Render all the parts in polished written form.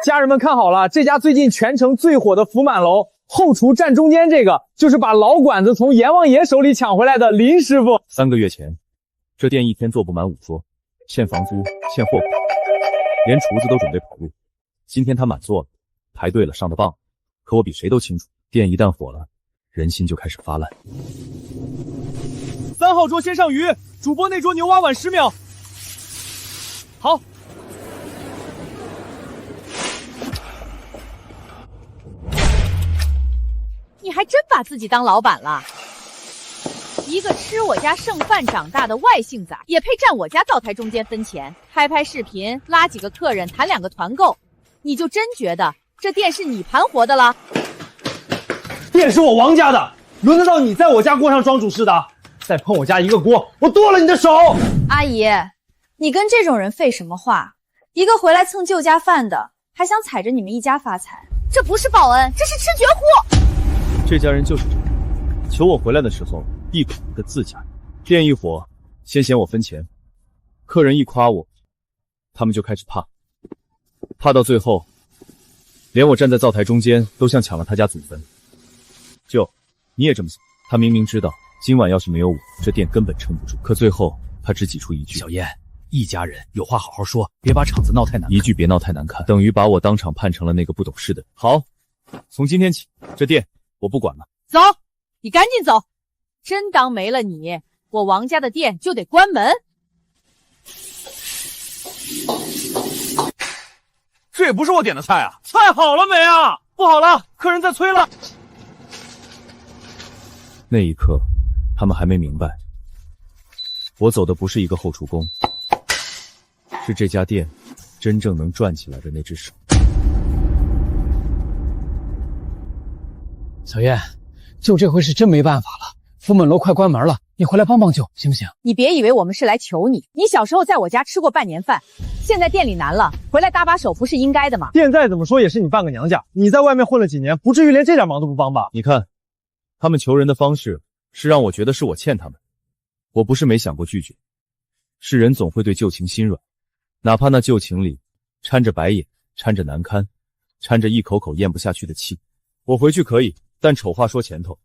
家人们看好了，这家最近全城最火的福满楼，后厨站中间这个就是把老馆子从阎王爷手里抢回来的林师傅。3个月前，这店一天做不满5桌，欠房租，欠货款，连厨子都准备跑路。今天他满座了，排队了，上的棒。可我比谁都清楚，店一旦火了，人心就开始发烂。3号桌先上鱼，主播那桌牛蛙晚10秒。好。你还真把自己当老板了？一个吃我家剩饭长大的外姓仔，也配站我家灶台中间分钱？拍视频，拉几个客人，谈2个团购，你就真觉得这店是你盘活的了？店是我王家的，轮得到你在我家锅上装主事的？再碰我家一个锅，我剁了你的手！阿姨，你跟这种人废什么话？一个回来蹭旧家饭的，还想踩着你们一家发财？这不是报恩，这是吃绝户！这家人就是这样，求我回来的时候一口的自家人，店一火，先嫌我分钱，客人一夸我，他们就开始怕到最后，连我站在灶台中间都像抢了他家祖坟。舅，你也这么想？他明明知道今晚要是没有我，这店根本撑不住，可最后他只挤出一句：“小燕，一家人有话好好说，别把场子闹太难看。”一句别闹太难看，等于把我当场判成了那个不懂事的。好，从今天起，这店我不管了。走，你赶紧走！真当没了你，我王家的店就得关门。这也不是我点的菜啊！菜好了没啊？不好了，客人在催了。那一刻，他们还没明白，我走的不是一个后厨工，是这家店真正能转起来的那只手。小燕，舅这回是真没办法了，福满楼快关门了，你回来帮帮舅行不行？你别以为我们是来求你，你小时候在我家吃过半年饭，现在店里难了，回来搭把手不是应该的吗？店再怎么说也是你半个娘家，你在外面混了几年，不至于连这点忙都不帮吧？你看，他们求人的方式是让我觉得是我欠他们，我不是没想过拒绝，是人总会对旧情心软，哪怕那旧情里掺着白眼，掺着难堪，掺着一口口咽不下去的气。我回去可以，但丑话说前头，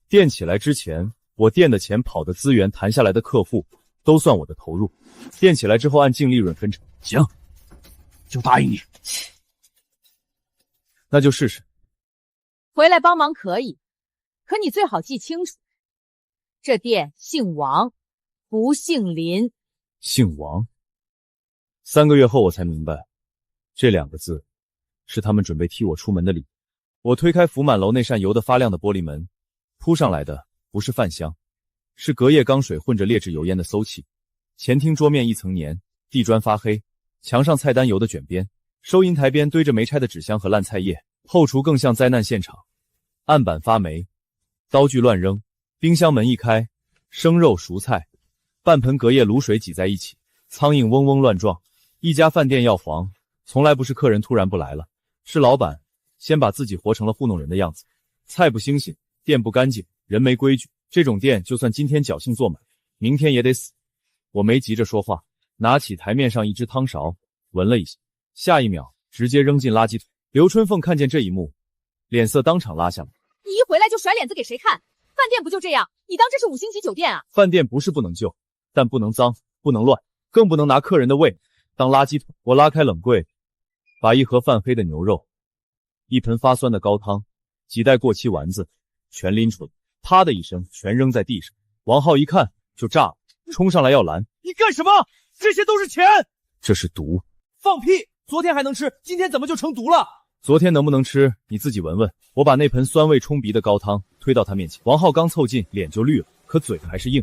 店起来之前，我店的钱跑的资源谈下来的客户都算我的投入，店起来之后按净利润分成。行，就答应你。那就试试。回来帮忙可以，可你最好记清楚，这店姓王，不姓林。姓王？3个月后我才明白，这2个字是他们准备踢我出门的理由。我推开福满楼那扇油得发亮的玻璃门，扑上来的不是饭香，是隔夜缸水混着劣质油烟的馊气。前厅桌面一层黏，地砖发黑，墙上菜单油的卷边，收银台边堆着没拆的纸箱和烂菜叶，后厨更像灾难现场，案板发霉，刀具乱扔，冰箱门一开，生肉熟菜半盆隔夜卤水挤在一起，苍蝇嗡嗡乱撞。一家饭店要黄，从来不是客人突然不来了，是老板先把自己活成了糊弄人的样子。菜不新鲜，店不干净，人没规矩，这种店就算今天侥幸做满，明天也得死。我没急着说话，拿起台面上一只汤勺，闻了一下，下一秒直接扔进垃圾桶。刘春凤看见这一幕，脸色当场拉下来。你一回来就甩脸子给谁看？饭店不就这样？你当这是5星级酒店啊？饭店不是不能救，但不能脏，不能乱，更不能拿客人的胃当垃圾桶。我拉开冷柜，把一盒泛黑的牛肉，一盆发酸的高汤，几袋过期丸子全拎出来，啪的一声全扔在地上。王浩一看就炸了，冲上来要拦。你干什么？这些都是钱！这是毒！放屁！昨天还能吃，今天怎么就成毒了？昨天能不能吃，你自己闻闻。我把那盆酸味冲鼻的高汤推到他面前，王浩刚凑近，脸就绿了，可嘴还是硬。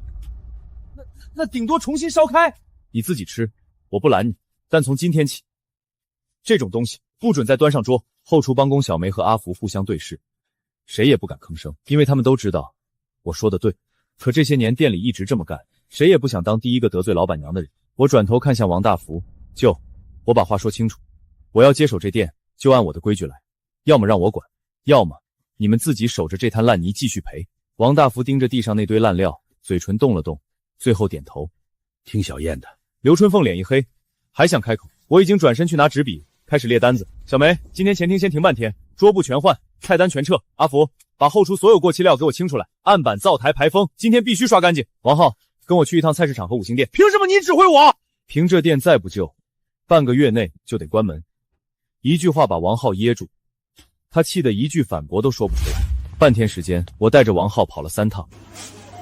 那顶多重新烧开。你自己吃，我不拦你。但从今天起，这种东西不准再端上桌。后厨帮工小梅和阿福互相对视，谁也不敢吭声，因为他们都知道我说的对。可这些年店里一直这么干，谁也不想当第一个得罪老板娘的人。我转头看向王大福，舅，我把话说清楚，我要接手这店，就按我的规矩来，要么让我管，要么你们自己守着这滩烂泥继续赔。王大福盯着地上那堆烂料，嘴唇动了动，最后点头。听小燕的。刘春凤脸一黑，还想开口，我已经转身去拿纸笔，开始列单子。小梅，今天前厅先停半天，桌布全换，菜单全撤。阿福，把后厨所有过期料给我清出来，案板、灶台、排风，今天必须刷干净。王浩，跟我去一趟菜市场和五星店。凭什么你指挥我？凭这店再不救，半个月内就得关门。一句话把王浩噎住，他气得一句反驳都说不出来。半天时间，我带着王浩跑了3趟，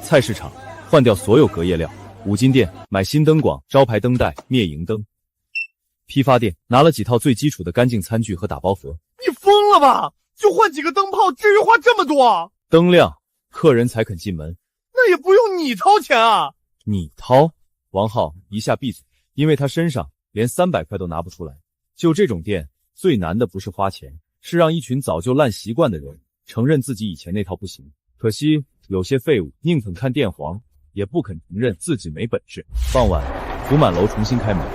菜市场换掉所有隔夜料，五金店买新灯管、招牌灯带、灭蝇灯，批发店拿了几套最基础的干净餐具和打包盒。你疯了吧？就换几个灯泡，至于花这么多？灯亮，客人才肯进门。那也不用你掏钱啊！你掏？王浩一下闭嘴，因为他身上连300块都拿不出来。就这种店，最难的不是花钱，是让一群早就烂习惯的人承认自己以前那套不行。可惜有些废物宁肯看店黄，也不肯承认自己没本事。傍晚，福满楼重新开门，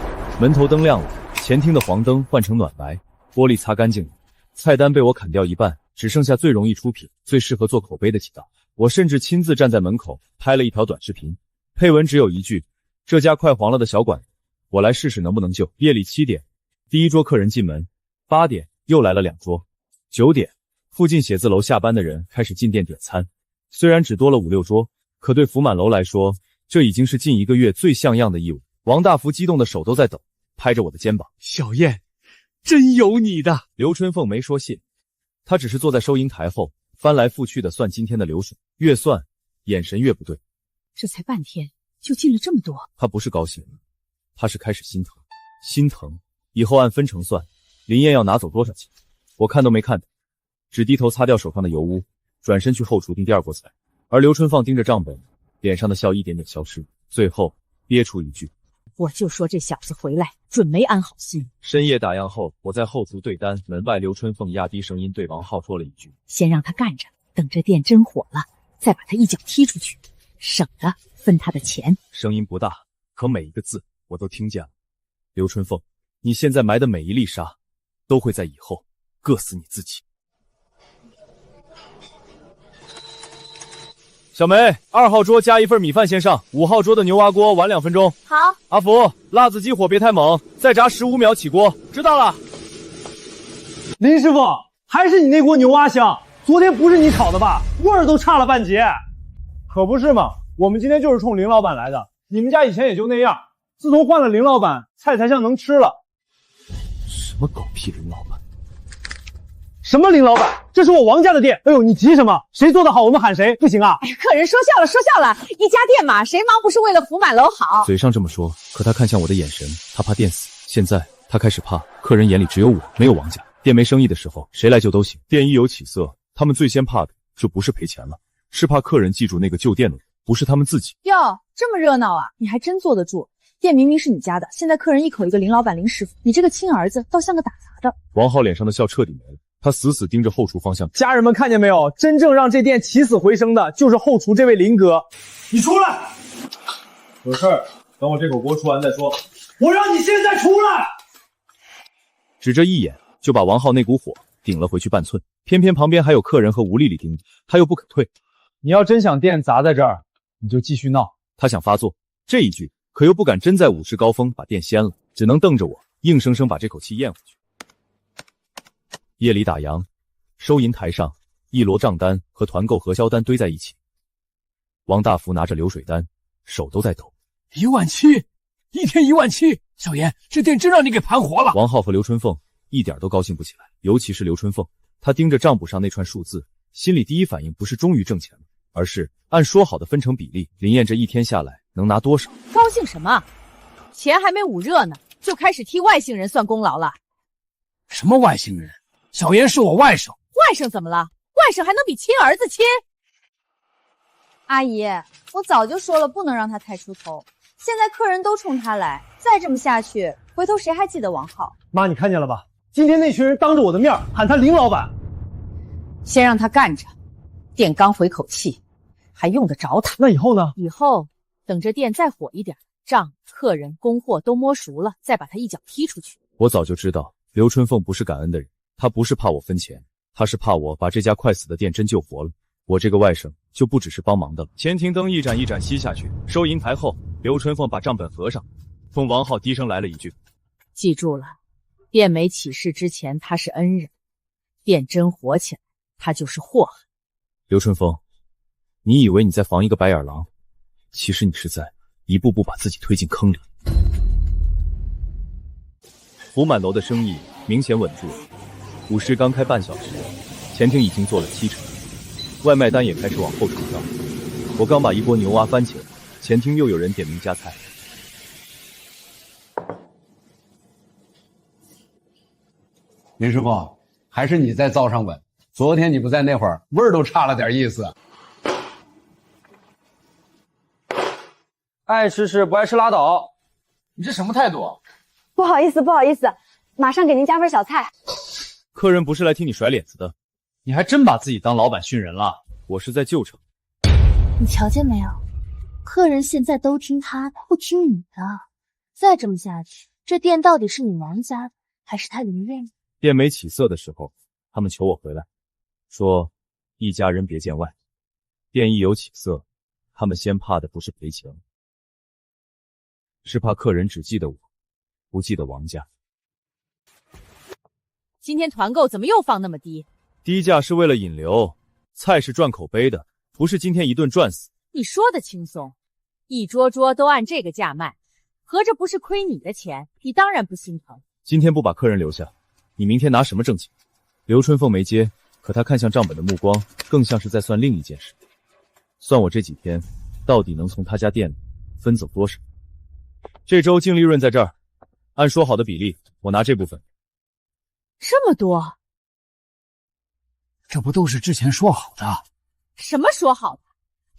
门头灯亮了，前厅的黄灯换成暖白，玻璃擦干净了，菜单被我砍掉一半，只剩下最容易出品、最适合做口碑的几道。我甚至亲自站在门口拍了一条短视频，配文只有一句：这家快黄了的小馆，我来试试能不能救。夜里7点，第一桌客人进门，8点又来了2桌，9点附近写字楼下班的人开始进店点餐。虽然只多了5、6桌，可对福满楼来说，这已经是近1个月最像样的义务。王大福激动的手都在抖，拍着我的肩膀：小燕，真有你的！刘春凤没说谢，她只是坐在收银台后翻来覆去的算今天的流水，越算眼神越不对。这才半天就进了这么多，她不是高兴，她是开始心疼。心疼以后按分成算，林燕要拿走多少钱？我看都没看的，只低头擦掉手上的油污，转身去后厨订第2锅菜。而刘春凤盯着账本，脸上的笑一点点消失，最后憋出一句：我就说这小子回来准没安好心。深夜打烊后，我在后厨对单，门外刘春凤压低声音对王浩说了一句：先让他干着，等这店真火了，再把他一脚踢出去，省得分他的钱。声音不大，可每一个字我都听见了。刘春凤，你现在埋的每一粒沙，都会在以后硌死你自己。小梅，2号桌加1份米饭先上，5号桌的牛蛙锅晚2分钟。好，阿福，辣子鸡火别太猛，再炸15秒起锅。知道了。林师傅，还是你那锅牛蛙香，昨天不是你炒的吧？味儿都差了半截。可不是嘛，我们今天就是冲林老板来的，你们家以前也就那样，自从换了林老板，菜才像能吃了。什么狗屁林老板？什么林老板？这是我王家的店。哎呦，你急什么？谁做得好我们喊谁，不行啊？哎呀，客人说笑了，说笑了，一家店嘛，谁忙不是为了福满楼好？嘴上这么说，可他看向我的眼神，他怕店死。现在他开始怕客人眼里只有我，没有王家。店没生意的时候，谁来救都行。店一有起色，他们最先怕的就不是赔钱了，是怕客人记住那个旧店的人，不是他们自己。哟，这么热闹啊，你还真坐得住。店明明是你家的，现在客人一口一个林老板、林师傅，你这个亲儿子倒像个打杂的。王浩脸上的笑彻底没了，他死死盯着后厨方向。家人们看见没有？真正让这店起死回生的，就是后厨这位林哥。你出来！有事儿，等我这口锅出完再说。我让你现在出来！只这一眼就把王浩那股火顶了回去半寸，偏偏旁边还有客人和吴丽丽盯着，他又不肯退。你要真想店砸在这儿，你就继续闹。他想发作，这一句可又不敢真在舞狮高峰把店掀了，只能瞪着我，硬生生把这口气咽回去。夜里打烊，收银台上一摞账单和团购核销单堆在一起。王大福拿着流水单，手都在抖。17000，一天17000，小严，这店真让你给盘活了。王浩和刘春凤一点都高兴不起来，尤其是刘春凤，她盯着账簿上那串数字，心里第一反应不是终于挣钱了，而是按说好的分成比例，林燕这一天下来能拿多少？高兴什么？钱还没捂热呢，就开始替外姓人算功劳了。什么外姓人？小严是我外甥。外甥怎么了？外甥还能比亲儿子亲？阿姨，我早就说了不能让他太出头，现在客人都冲他来，再这么下去，回头谁还记得王浩？妈，你看见了吧？今天那群人当着我的面喊他林老板。先让他干着，店刚回口气，还用得着他？那以后呢？以后等这店再火一点，账、客人、供货都摸熟了，再把他一脚踢出去。我早就知道刘春凤不是感恩的人，她不是怕我分钱，她是怕我把这家快死的店真救活了。我这个外甥就不只是帮忙的了。前厅灯一盏一盏熄下去，收银台后刘春凤把账本合上，冲王浩低声来了一句：“记住了，店没起事之前他是恩人，店真火起来，他就是祸害。”刘春凤，你以为你在防一个白眼狼，其实你是在一步步把自己推进坑里。福满楼的生意明显稳住了，午时刚开半小时，前厅已经做了70%，外卖单也开始往后冲高。我刚把一锅牛蛙翻起来，前厅又有人点名加菜。林师傅，还是你在灶上稳。昨天你不在那会儿，味儿都差了点意思。爱吃吃，不爱吃拉倒。你这什么态度？不好意思，不好意思，马上给您加份小菜。客人不是来听你甩脸子的，你还真把自己当老板训人了。我是在救城。你瞧见没有？客人现在都听他的，不听你的。再这么下去，这店到底是你王家的，还是他林任？店没起色的时候，他们求我回来，说一家人别见外。店一有起色，他们先怕的不是赔钱，是怕客人只记得我，不记得王家。今天团购怎么又放那么低？低价是为了引流，菜是赚口碑的，不是今天一顿赚死。你说的轻松，一桌桌都按这个价卖，合着不是亏你的钱，你当然不心疼。今天不把客人留下，你明天拿什么挣钱？刘春凤没接，可她看向账本的目光更像是在算另一件事，算我这几天到底能从他家店里分走多少。这周净利润在这儿，按说好的比例，我拿这部分。这么多？这不都是之前说好的？什么说好的？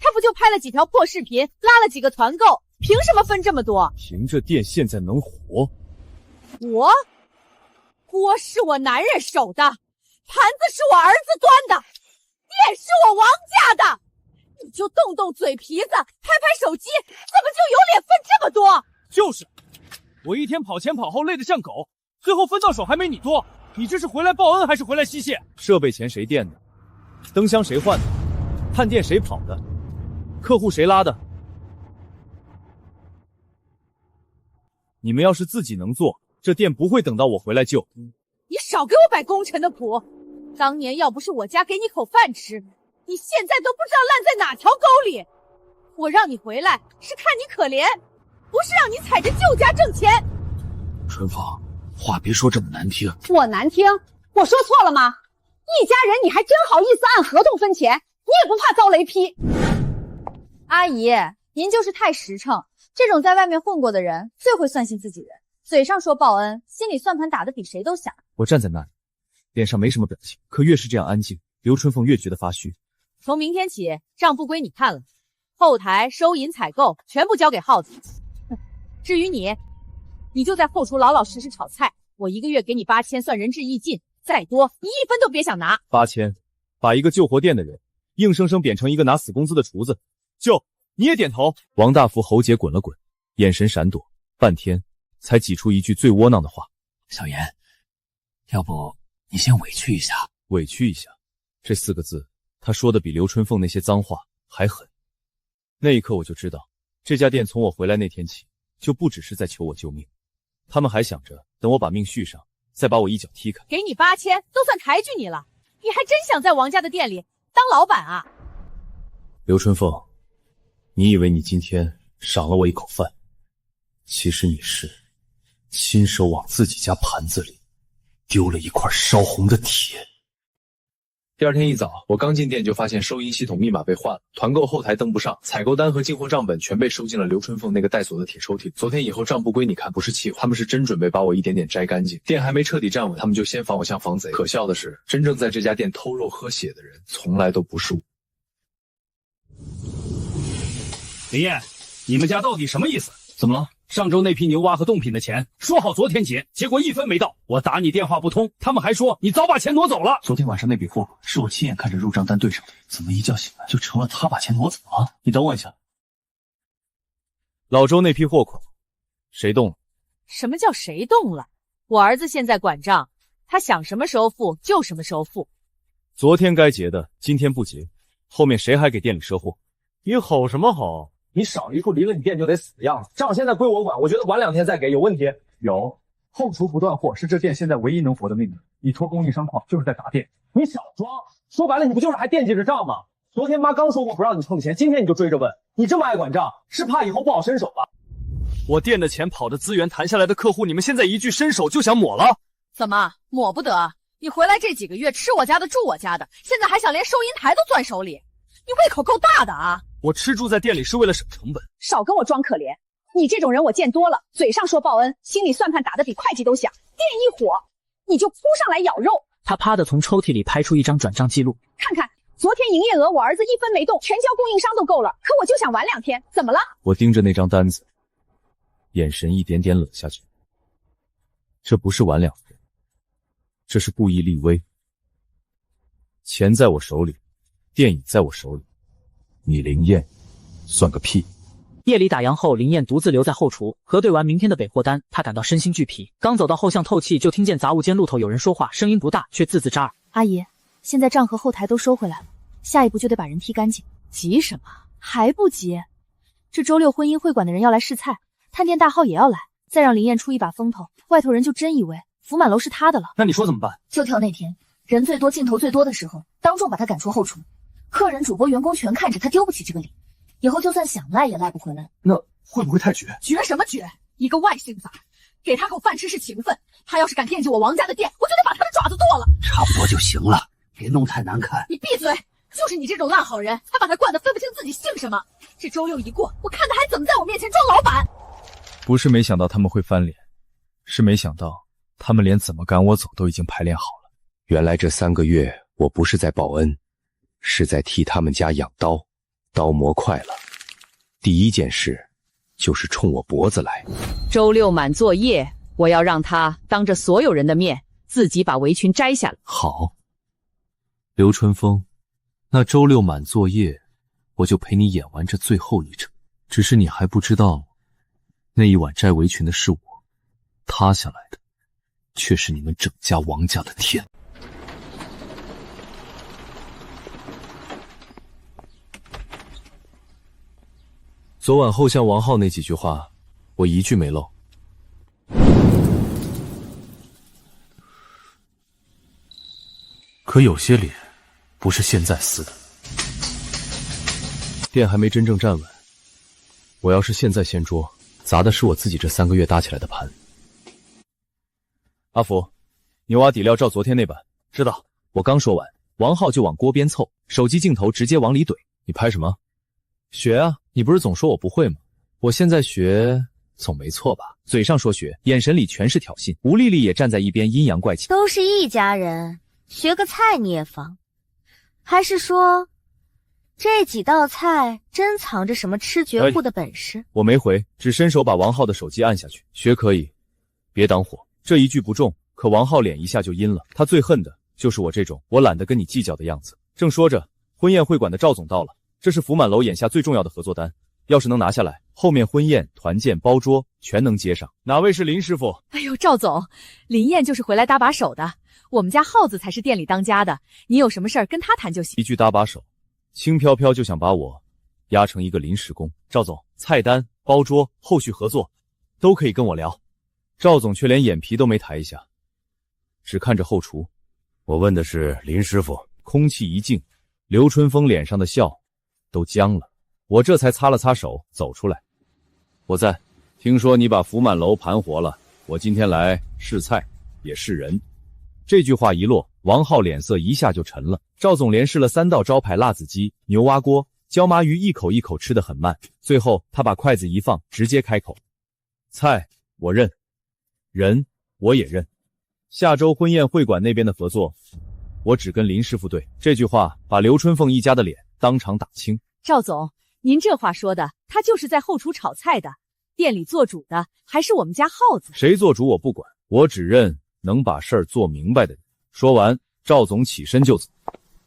他不就拍了几条破视频，拉了几个团购，凭什么分这么多？凭着店现在能活。锅是我男人守的，盘子是我儿子端的，店是我王家的，你就动动嘴皮子，拍拍手机，怎么就有脸分这么多？就是，我一天跑前跑后累得像狗，最后分到手还没你多。你这是回来报恩还是回来吸血？设备钱谁垫的？灯箱谁换的？探店谁跑的？客户谁拉的？你们要是自己能做，这店不会等到我回来救。你少给我摆功臣的谱！当年要不是我家给你口饭吃，你现在都不知道烂在哪条沟里。我让你回来是看你可怜，不是让你踩着旧家挣钱。春凤，话别说这么难听。我难听？我说错了吗？一家人你还真好意思按合同分钱，你也不怕遭雷劈？阿姨，您就是太实诚，这种在外面混过的人最会算计自己人，嘴上说报恩，心里算盘打得比谁都响。我站在那里，脸上没什么表情，可越是这样安静，刘春凤越觉得发虚。从明天起，账不归你看了，后台收银采购全部交给耗子。至于你，你就在后厨老老实实炒菜，我一个月给你8000，算仁至义尽，再多你一分都别想拿。8000，把一个救活店的人硬生生贬成一个拿死工资的厨子。舅，你也点头。王大福喉结滚了滚，眼神闪躲，半天才挤出一句最窝囊的话：小严，要不你先委屈一下。委屈一下，这4个字他说的比刘春凤那些脏话还狠。那一刻我就知道，这家店从我回来那天起就不只是在求我救命，他们还想着等我把命续上，再把我一脚踢开。给你8000都算抬举你了，你还真想在王家的店里当老板啊？刘春凤，你以为你今天赏了我一口饭，其实你是亲手往自己家盘子里丢了一块烧红的铁。第二天一早，我刚进店就发现收银系统密码被换了，团购后台登不上，采购单和进货账本全被收进了刘春凤那个带锁的铁抽屉。昨天以后账不归你看，不是气话，他们是真准备把我一点点摘干净。店还没彻底站稳，他们就先防我像防贼。可笑的是，真正在这家店偷肉喝血的人，从来都不是我。林燕，你们家到底什么意思？怎么了？上周那批牛蛙和冻品的钱说好昨天结，结果1分没到，我打你电话不通，他们还说你早把钱挪走了。昨天晚上那笔货是我亲眼看着入账单对上的，怎么一觉醒来就成了他把钱挪走了？你等我一下。老周那批货款谁动了？什么叫谁动了？我儿子现在管账，他想什么时候付就什么时候付。昨天该结的今天不结，后面谁还给店里赊货？你吼什么吼？你少一副离了你店就得死的样子。账现在归我管，我觉得晚2天再给有问题？有，后厨不断货是这店现在唯一能活的命令。你拖供应商矿就是在打店。你少装，说白了你不就是还惦记着账吗？昨天妈刚说过不让你碰钱，今天你就追着问，你这么爱管账，是怕以后不好伸手吧？我店的钱、跑的资源、谈下来的客户，你们现在一句伸手就想抹了？怎么抹不得？你回来这几个月吃我家的住我家的，现在还想连收银台都攥手里，你胃口够大的啊！我吃住在店里是为了省成本。少跟我装可怜，你这种人我见多了，嘴上说报恩，心里算盘打得比会计都响，店一火你就扑上来咬肉。他啪的从抽屉里拍出一张转账记录，看看昨天营业额我儿子1分没动，全交供应商都够了，可我就想晚2天，怎么了？我盯着那张单子，眼神一点点冷下去。这不是晚2天，这是故意立威。钱在我手里，店已在我手里，你林燕算个屁！夜里打烊后，林燕独自留在后厨，核对完明天的备货单，她感到身心俱疲。刚走到后巷透气，就听见杂物间路头有人说话，声音不大，却字字扎耳。阿姨，现在账和后台都收回来了，下一步就得把人踢干净。急什么？还不急？这周6婚姻会馆的人要来试菜，探店大号也要来，再让林燕出一把风头，外头人就真以为福满楼是他的了。那你说怎么办？就挑那天人最多、镜头最多的时候，当众把他赶出后厨，客人、主播、员工全看着他，丢不起这个脸。以后就算想赖也赖不回来。那会不会太绝？绝什么绝？一个外姓崽，给他口饭吃是情分，他要是敢惦记我王家的店，我就得把他的爪子剁了。差不多就行了，别弄太难看。你闭嘴！就是你这种烂好人，才把他惯得分不清自己姓什么。这周6一过，我看他还怎么在我面前装老板。不是没想到他们会翻脸，是没想到他们连怎么赶我走都已经排练好了。原来这3个月我不是在报恩，是在替他们家养刀。刀磨快了，第一件事就是冲我脖子来。周6满作业，我要让他当着所有人的面自己把围裙摘下来。好，刘春风，那周6满作业，我就陪你演完这最后一场。只是你还不知道，那一晚摘围裙的是我，塌下来的却是你们整家王家的天。昨晚后巷王浩那几句话，我一句没漏。可有些脸，不是现在撕的。店还没真正站稳，我要是现在掀桌，砸的是我自己这3个月搭起来的盘。阿福，牛蛙底料照昨天那版。知道。我刚说完，王浩就往锅边凑，手机镜头直接往里怼。你拍什么？学啊，你不是总说我不会吗？我现在学总没错吧？嘴上说学，眼神里全是挑衅。吴丽丽也站在一边阴阳怪气。都是一家人，学个菜你也防？还是说这几道菜真藏着什么吃绝户的本事？我没回，只伸手把王浩的手机按下去。学可以，别挡火。这一句不中，可王浩脸一下就阴了。他最恨的就是我这种我懒得跟你计较的样子。正说着，婚宴会馆的赵总到了。这是福满楼眼下最重要的合作单，要是能拿下来，后面婚宴、团建、包桌全能接上。哪位是林师傅？哎呦，赵总，林燕就是回来搭把手的，我们家耗子才是店里当家的，你有什么事儿跟他谈就行。一句搭把手，轻飘飘就想把我压成一个临时工。赵总，菜单、包桌、后续合作都可以跟我聊。赵总却连眼皮都没抬一下，只看着后厨。我问的是林师傅。空气一静，刘春风脸上的笑都僵了，我这才擦了擦手走出来。我在，听说你把福满楼盘活了，我今天来试菜也试人。这句话一落，王浩脸色一下就沉了。赵总连试了3道招牌辣子鸡、牛蛙锅、椒麻鱼，一口一口吃得很慢，最后他把筷子一放，直接开口：菜我认，人我也认。下周婚宴会馆那边的合作，我只跟林师傅对。这句话把刘春凤一家的脸当场打青。赵总，您这话说的，他就是在后厨炒菜的，店里做主的还是我们家耗子。谁做主我不管，我只认能把事儿做明白的人。说完，赵总起身就走。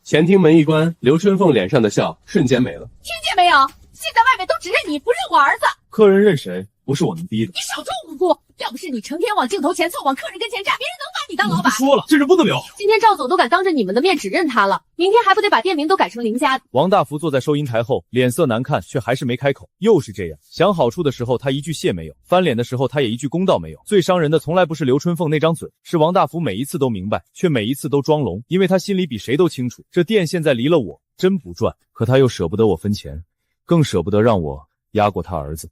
前厅门一关，刘春凤脸上的笑瞬间没了。听见没有？现在外面都只认你，不认我儿子。客人认谁，不是我能逼的。你少装无无辜。要不是你成天往镜头前凑，往客人跟前站，别人能把你当老板？说了，这人不能留。今天赵总都敢当着你们的面指认他了，明天还不得把店名都改成林家的？王大福坐在收银台后，脸色难看，却还是没开口。又是这样，想好处的时候他一句谢没有，翻脸的时候他也一句公道没有。最伤人的从来不是刘春凤那张嘴，是王大福每一次都明白，却每一次都装聋，因为他心里比谁都清楚，这店现在离了我真不赚，可他又舍不得我分钱，更舍不得让我压过他儿子。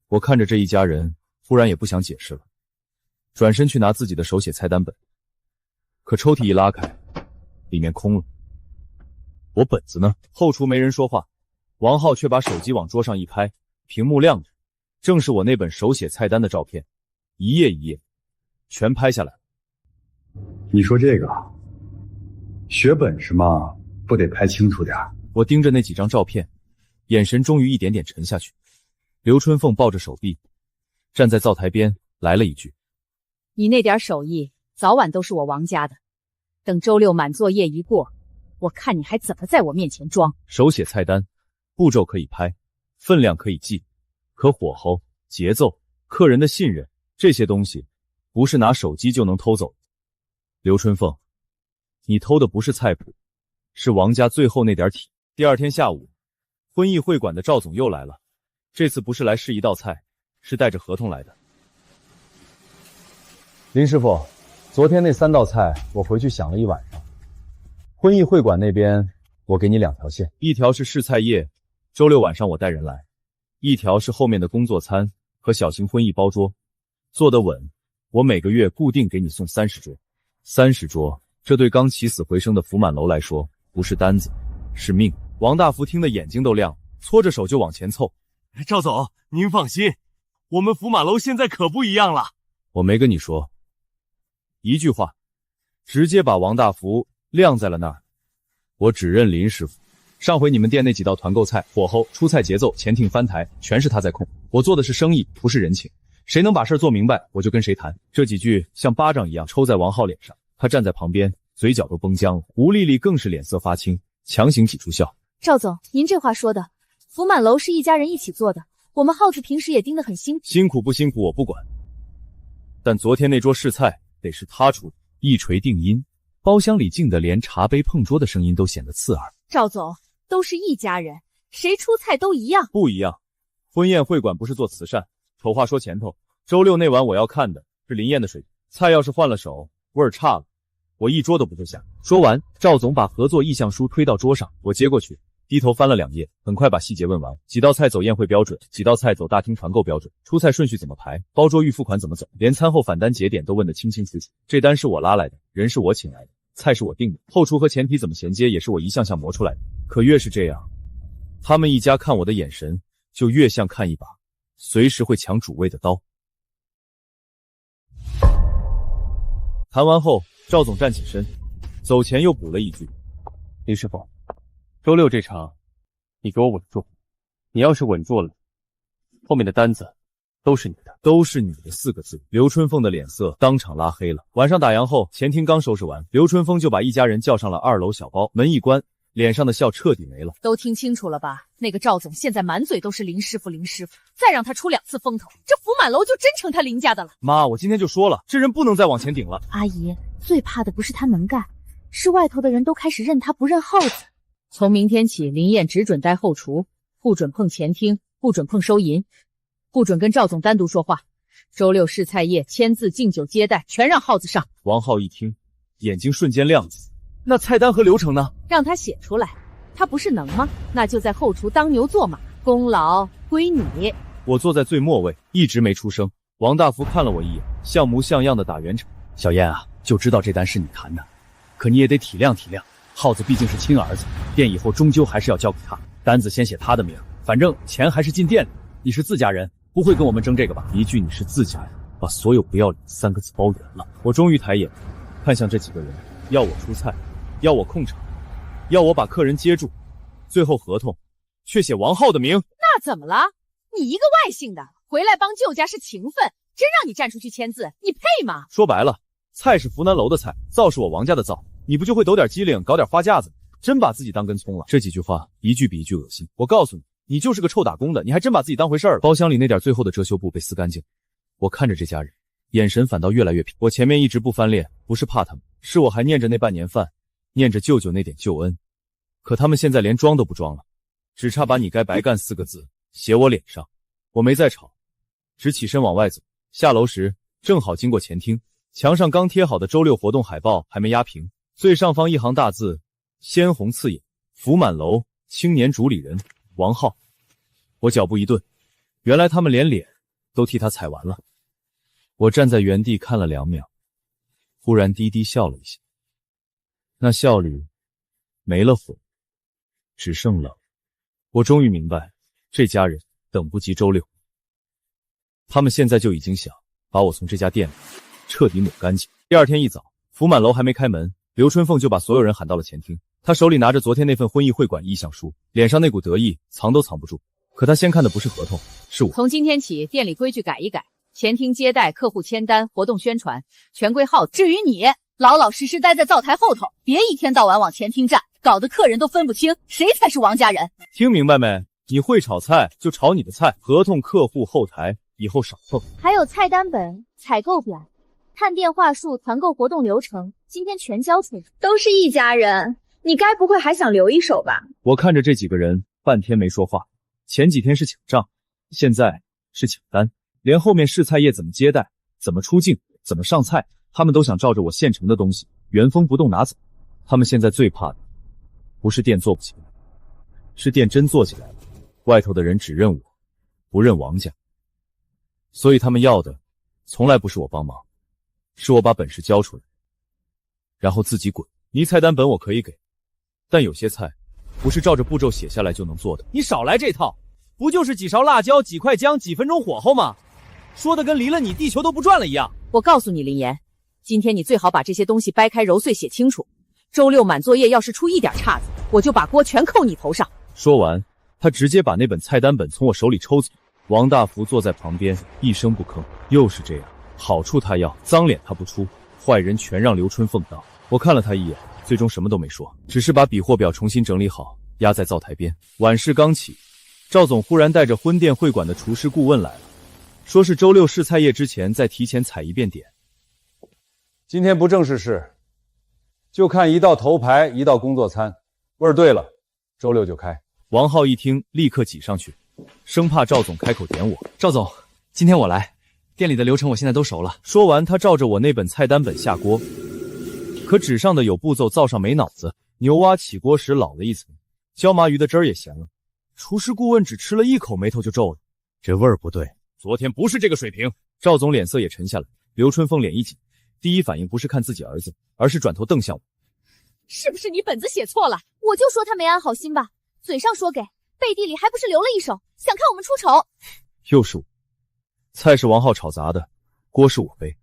我看着这一家人，忽然也不想解释了，转身去拿自己的手写菜单本，可抽屉一拉开，里面空了。我本子呢？后厨没人说话，王浩却把手机往桌上一拍，屏幕亮着，正是我那本手写菜单的照片，一页一页全拍下来。你说这个学本事嘛，不得拍清楚点。我盯着那几张照片，眼神终于一点点沉下去。刘春凤抱着手臂站在灶台边，来了一句：你那点手艺早晚都是我王家的，等周六满作业一过，我看你还怎么在我面前装。手写菜单，步骤可以拍，分量可以记，可火候、节奏、客人的信任，这些东西不是拿手机就能偷走的。刘春凤，你偷的不是菜谱，是王家最后那点体。第二天下午，婚艺会馆的赵总又来了，这次不是来试一道菜，是带着合同来的。林师傅，昨天那3道菜我回去想了一晚上，婚艺会馆那边我给你2条线，一条是试菜业，周六晚上我带人来，一条是后面的工作餐和小型婚艺包桌，做得稳，我每个月固定给你送30桌。30桌，这对刚起死回生的福满楼来说，不是单子，是命。王大福听得眼睛都亮，搓着手就往前凑。赵总，您放心，我们福满楼现在可不一样了。我没跟你说，一句话，直接把王大福晾在了那儿。我只认林师傅。上回你们店那几道团购菜，火候、出菜节奏、前厅翻台，全是他在控。我做的是生意，不是人情。谁能把事做明白，我就跟谁谈。这几句像巴掌一样抽在王浩脸上，他站在旁边，嘴角都崩僵了。吴丽丽更是脸色发青，强行挤出笑。赵总，您这话说的，福满楼是一家人一起做的，我们耗子平时也盯得很辛苦。辛苦不辛苦我不管，但昨天那桌试菜得是他出的，一锤定音，包厢里静得连茶杯碰桌的声音都显得刺耳。赵总，都是一家人，谁出菜都一样。不一样，婚宴会馆不是做慈善，丑话说前头，周六那晚我要看的是林燕的水平，菜要是换了手，味儿差了，我一桌都不会下。说完，赵总把合作意向书推到桌上，我接过去，低头翻了2页，很快把细节问完。几道菜走宴会标准，几道菜走大厅团购标准，出菜顺序怎么排，包桌预付款怎么走，连餐后返单节点都问得清清楚楚。这单是我拉来的，人是我请来的，菜是我定的，后厨和前提怎么衔接也是我一项项磨出来的。可越是这样，他们一家看我的眼神就越像看一把随时会抢主位的刀。谈完后，赵总站起身，走前又补了一句：林师傅，周六这场你给我稳住，你要是稳住了，后面的单子都是你的。都是你的4个字，刘春凤的脸色当场拉黑了。晚上打烊后，前厅刚收拾完，刘春凤就把一家人叫上了2楼小包，门一关，脸上的笑彻底没了。都听清楚了吧？那个赵总现在满嘴都是林师傅，林师傅，再让他出2次风头，这福满楼就真成他林家的了。妈，我今天就说了，这人不能再往前顶了。阿姨，最怕的不是他能干，是外头的人都开始认他不认耗子。从明天起，林燕只准待后厨，不准碰前厅，不准碰收银，不准跟赵总单独说话。周六试菜业签字敬酒接待全让耗子上。王浩一听，眼睛瞬间亮起。那菜单和流程呢？让他写出来，他不是能吗？那就在后厨当牛做马，功劳归你。我坐在最末位，一直没出声。王大福看了我一眼，像模像样的打圆场。小燕啊，就知道这单是你谈的，可你也得体谅体谅，耗子毕竟是亲儿子，店以后终究还是要交给他，单子先写他的名，反正钱还是进店里。你是自家人，不会跟我们争这个吧？一句你是自家人，把所有不要脸3个字包圆了。我终于抬眼看向这几个人，要我出菜，要我控场，要我把客人接住，最后合同却写王浩的名。那怎么了？你一个外姓的回来帮舅家是情分，真让你站出去签字，你配吗？说白了，菜是福南楼的菜，灶是我王家的灶，你不就会抖点机灵，搞点花架子，真把自己当根葱了。这几句话一句比一句恶心。我告诉你，你就是个臭打工的，你还真把自己当回事儿了。包厢里那点最后的遮羞布被撕干净，我看着这家人，眼神反倒越来越平。我前面一直不翻脸，不是怕他们，是我还念着那半年饭，念着舅舅那点救恩。可他们现在连装都不装了，只差把你该白干4个字写我脸上。我没再吵，只起身往外走。下楼时正好经过前厅，墙上刚贴好的周六活动海报还没压平，最上方一行大字鲜红刺眼：福满楼青年主理人王浩。我脚步一顿，原来他们连脸都替他踩完了。我站在原地看了2秒，忽然低低笑了一下，那笑里没了火，只剩冷。我终于明白，这家人等不及周六，他们现在就已经想把我从这家店里彻底抹干净。第二天一早，福满楼还没开门，刘春凤就把所有人喊到了前厅。她手里拿着昨天那份婚议会馆意向书，脸上那股得意藏都藏不住。可她先看的不是合同，是我。从今天起，店里规矩改一改，前厅接待、客户签单、活动宣传，全归浩子。至于你，老老实实待在灶台后头，别一天到晚往前厅站，搞得客人都分不清谁才是王家人。听明白没？你会炒菜就炒你的菜，合同、客户、后台以后少碰。还有菜单本、采购表、探店话术、团购活动流程，今天全交出来。都是一家人，你该不会还想留一手吧？我看着这几个人半天没说话。前几天是请账，现在是请单，连后面试菜业怎么接待、怎么出镜、怎么上菜，他们都想照着我现成的东西原封不动拿走。他们现在最怕的不是店做不起来，是店真做起来了，外头的人只认我，不认王家。所以他们要的从来不是我帮忙，是我把本事交出来，然后自己滚。泥菜单本我可以给，但有些菜不是照着步骤写下来就能做的。你少来这套，不就是几勺辣椒、几块姜、几分钟火候吗？说的跟离了你地球都不转了一样。我告诉你林岩，今天你最好把这些东西掰开揉碎写清楚。周六满作业要是出一点岔子，我就把锅全扣你头上。说完，他直接把那本菜单本从我手里抽走。王大福坐在旁边一声不吭。又是这样，好处他要，脏脸他不出，坏人全让刘春凤当。我看了他一眼，最终什么都没说，只是把笔货表重新整理好，压在灶台边。晚市刚起，赵总忽然带着婚店会馆的厨师顾问来了，说是周六试菜业之前再提前踩一遍点。今天不正式试，就看一道头牌，一道工作餐，味儿对了，周六就开。王浩一听，立刻挤上去，生怕赵总开口点我。赵总，今天我来，店里的流程我现在都熟了。说完，他照着我那本菜单本下锅，可纸上的有步骤，灶上没脑子。牛蛙起锅时老了一层，椒麻鱼的汁儿也咸了。厨师顾问只吃了一口，眉头就皱了，这味儿不对，昨天不是这个水平。赵总脸色也沉下来，刘春凤脸一紧，第一反应不是看自己儿子，而是转头瞪向我。是不是你本子写错了？我就说他没安好心吧，嘴上说给，背地里还不是留了一手，想看我们出丑。又是我，菜是王浩炒砸的，锅是我背。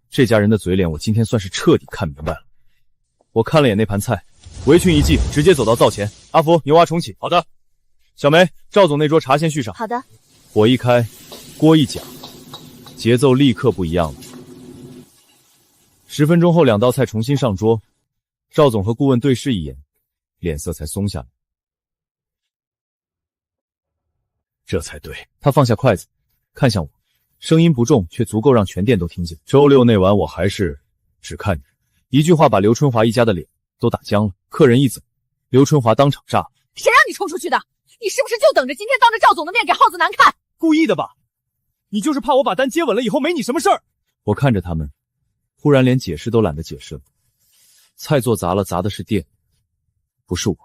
这家人的嘴脸，我今天算是彻底看明白了。我看了眼那盘菜，围裙一系，直接走到灶前。阿福，牛蛙重启。好的。小梅，赵总那桌茶先续上。好的。火一开，锅一夹，节奏立刻不一样了。10分钟后，2道菜重新上桌。赵总和顾问对视一眼，脸色才松下来。这才对。他放下筷子，看向我，声音不重，却足够让全店都听见。周六那晚，我还是只看着，一句话把刘春华一家的脸都打僵了。客人一走，刘春华当场炸。谁让你冲出去的？你是不是就等着今天当着赵总的面给耗子难看？故意的吧？你就是怕我把单接稳了以后没你什么事儿。我看着他们，忽然连解释都懒得解释了。菜做砸了，砸的是店，不是我。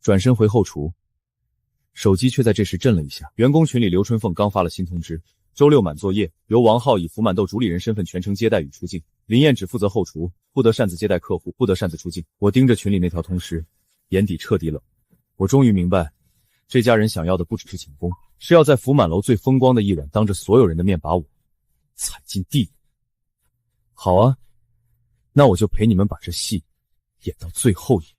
转身回后厨，手机却在这时震了一下。员工群里，刘春凤刚发了新通知：周六满作业，由王浩以福满豆主理人身份全程接待与出境，林燕只负责后厨，不得擅自接待客户，不得擅自出境。我盯着群里那条通知，眼底彻底冷。我终于明白，这家人想要的不只是请功，是要在福满楼最风光的一晚，当着所有人的面把我踩进地狱。好啊，那我就陪你们把这戏演到最后一幕。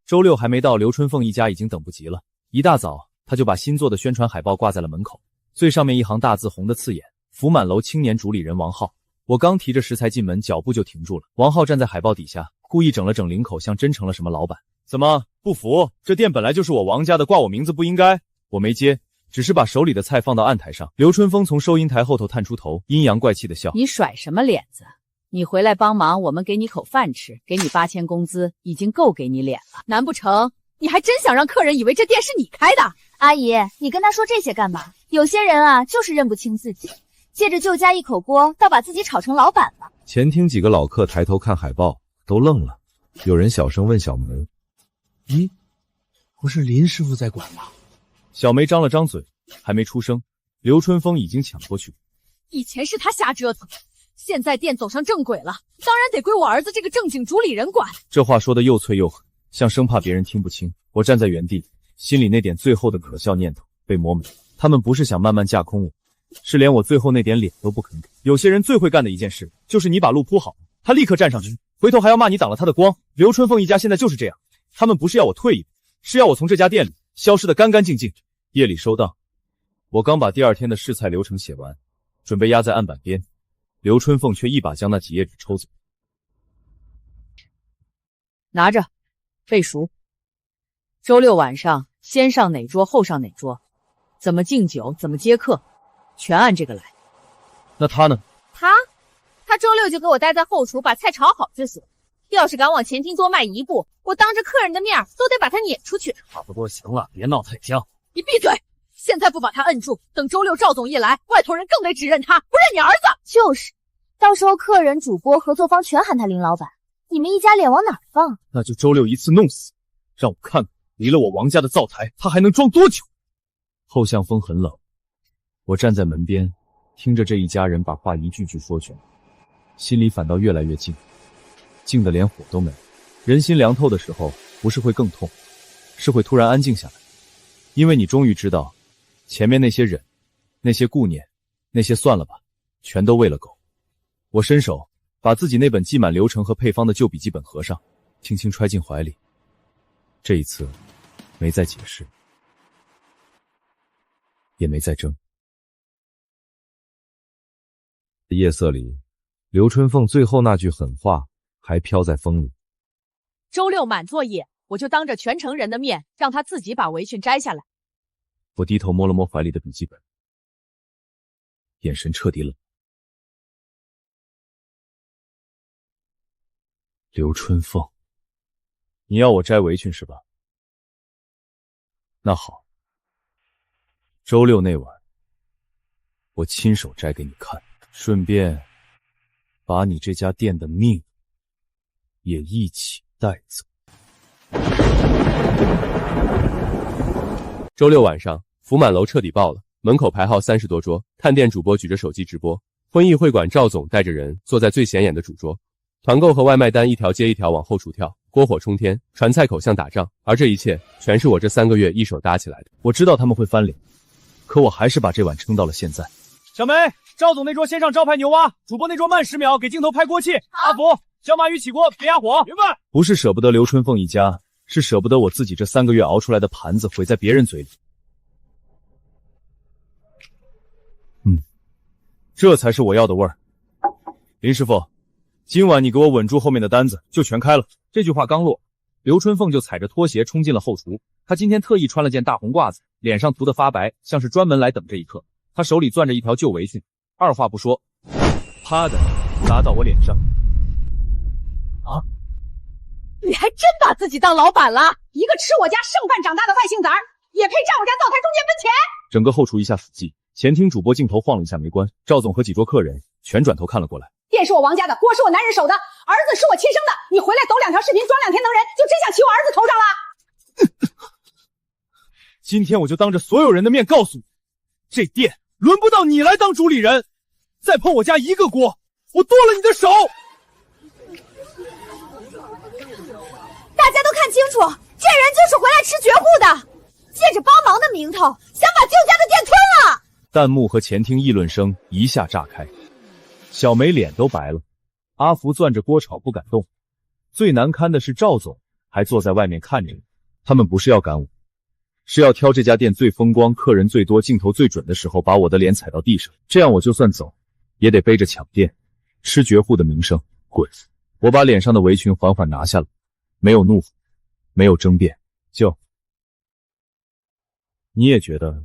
周六还没到，刘春凤一家已经等不及了。一大早，他就把新做的宣传海报挂在了门口，最上面一行大字红得刺眼：福满楼青年主理人王浩。我刚提着食材进门，脚步就停住了。王浩站在海报底下，故意整了整领口，像真成了什么老板。怎么不服？这店本来就是我王家的，挂我名字不应该。我没接，只是把手里的菜放到案台上。刘春风从收银台后头探出头，阴阳怪气的笑：“你甩什么脸子？你回来帮忙，我们给你口饭吃，给你8000工资，已经够给你脸了。难不成你还真想让客人以为这店是你开的？”阿姨，你跟他说这些干嘛？有些人啊，就是认不清自己，借着旧家一口锅，倒把自己炒成老板了。前厅几个老客抬头看海报，都愣了。有人小声问小梅：“咦，不是林师傅在管吗？”小梅张了张嘴，还没出声，刘春风已经抢过去。以前是他瞎折腾，现在店走上正轨了，当然得归我儿子这个正经主理人管。这话说得又脆又狠，像生怕别人听不清。我站在原地，心里那点最后的可笑念头被磨没。他们不是想慢慢架空我，是连我最后那点脸都不肯给。有些人最会干的一件事，就是你把路铺好，他立刻站上去，回头还要骂你挡了他的光。刘春风一家现在就是这样，他们不是要我退一步，是要我从这家店里消失得干干净净。夜里收档，我刚把第二天的试菜流程写完，准备压在案板边，刘春凤却一把将那几页纸抽走。拿着，背熟。周六晚上先上哪桌后上哪桌，怎么敬酒怎么接客，全按这个来。那他呢？他周六就给我待在后厨把菜炒好就行，要是敢往前厅多迈一步，我当着客人的面都得把他撵出去。差不多行了，别闹太僵。你闭嘴！现在不把他摁住，等周六赵总一来，外头人更得只认他，不认你儿子。就是，到时候客人、主播、合作方全喊他林老板，你们一家脸往哪儿放？那就周六一次弄死，让我看看离了我王家的灶台，他还能装多久。后巷风很冷，我站在门边，听着这一家人把话一句句说全，心里反倒越来越静，静得连火都没了。人心凉透的时候，不是会更痛，是会突然安静下来。因为你终于知道，前面那些忍，那些顾念，那些算了吧，全都喂了狗。我伸手把自己那本记满流程和配方的旧笔记本合上，轻轻揣进怀里。这一次，没再解释，也没再争。夜色里，刘春凤最后那句狠话还飘在风里。周六满座夜，我就当着全城人的面，让他自己把围裙摘下来。我低头摸了摸怀里的笔记本，眼神彻底冷。刘春凤，你要我摘围裙是吧？那好，周六那晚，我亲手摘给你看，顺便把你这家店的命也一起带走。周六晚上，福满楼彻底爆了，门口排号30多桌，探店主播举着手机直播，婚艺会馆赵总带着人坐在最显眼的主桌，团购和外卖单一条接一条往后厨跳，锅火冲天，传菜口像打仗，而这一切全是我这3个月一手搭起来的。我知道他们会翻脸，可我还是把这碗撑到了现在。小梅，赵总那桌先上招牌牛蛙，主播那桌慢10秒，给镜头拍锅气。阿福，小马鱼起锅，别压火。明白。不是舍不得刘春凤一家，是舍不得我自己这3个月熬出来的盘子毁在别人嘴里。这才是我要的味儿。林师傅，今晚你给我稳住后面的单子，就全开了。这句话刚落，刘春凤就踩着拖鞋冲进了后厨。她今天特意穿了件大红褂子，脸上涂得发白，像是专门来等这一刻。她手里攥着一条旧围裙，二话不说，啪的砸到我脸上。啊！你还真把自己当老板了？一个吃我家剩饭长大的外姓崽儿，也配站我家灶台中间分钱？整个后厨一下死寂，前厅主播镜头晃了一下没关，赵总和几桌客人全转头看了过来。店是我王家的，锅是我男人手的，儿子是我亲生的，你回来抖2条视频装2天能人，就真想骑我儿子头上了？今天我就当着所有人的面告诉你，这店轮不到你来当主理人，再碰我家一个锅，我剁了你的手！大家都看清楚，这人就是回来吃绝户的，借着帮忙的名头，想把旧家的店吞了。弹幕和前厅议论声一下炸开，小梅脸都白了，阿福攥着锅炒不敢动，最难堪的是赵总还坐在外面看着你。他们不是要赶我，是要挑这家店最风光、客人最多、镜头最准的时候把我的脸踩到地上，这样我就算走也得背着抢店、吃绝户的名声滚。我把脸上的围裙缓缓拿下了，没有怒火，没有争辩，就你也觉得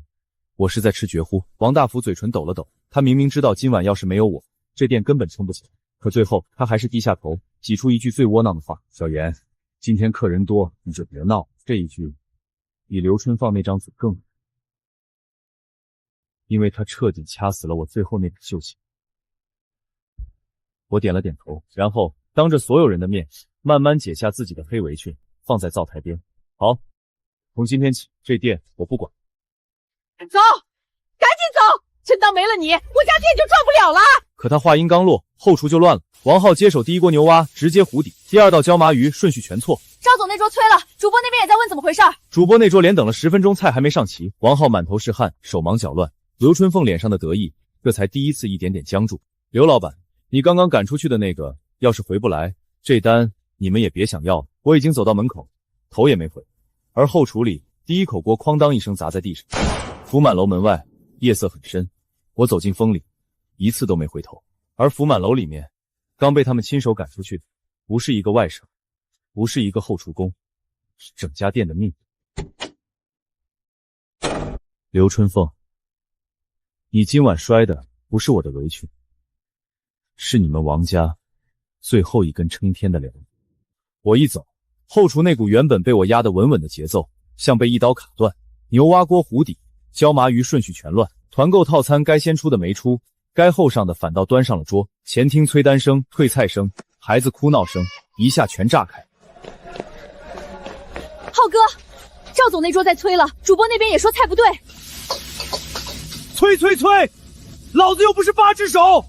我是在吃绝户。王大福嘴唇抖了抖，他明明知道今晚要是没有我，这店根本撑不起来，可最后他还是低下头，挤出一句最窝囊的话：“小严，今天客人多，你就别闹。”这一句比刘春放那张嘴更，因为他彻底掐死了我最后那点秀气。我点了点头，然后当着所有人的面，慢慢解下自己的黑围裙，放在灶台边。好，从今天起，这店我不管。走，赶紧走！真当没了你，我家店就赚不了了。可他话音刚落，后厨就乱了。王浩接手第一锅牛蛙，直接糊底；第二道椒麻鱼顺序全错。赵总那桌催了，主播那边也在问怎么回事。主播那桌连等了10分钟，菜还没上齐。王浩满头是汗，手忙脚乱。刘春凤脸上的得意，这才第一次一点点僵住。刘老板，你刚刚赶出去的那个，要是回不来，这单你们也别想要了。我已经走到门口，头也没回。而后厨里第一口锅哐当一声砸在地上。福满楼门外夜色很深，我走进风里，一次都没回头。而福满楼里面，刚被他们亲手赶出去的，不是一个外甥，不是一个后厨工，是整家店的命。刘春凤，你今晚摔的不是我的围裙，是你们王家最后一根撑天的梁。我一走，后厨那股原本被我压得稳稳的节奏，像被一刀卡断。牛蛙锅糊底，椒麻鱼顺序全乱，团购套餐该先出的没出，该后上的反倒端上了桌。前厅催单声、退菜声、孩子哭闹声，一下全炸开。浩哥，赵总那桌在催了，主播那边也说菜不对。催，老子又不是8只手。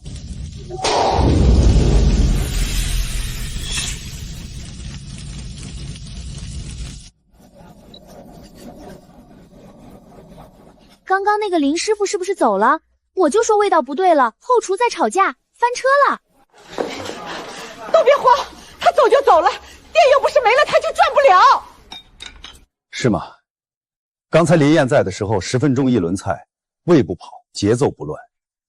刚刚那个林师傅是不是走了？我就说味道不对了，后厨在吵架，翻车了。都别慌，他走就走了，店又不是没了他就赚不了。是吗？刚才林燕在的时候，10分钟一轮菜，胃不跑，节奏不乱。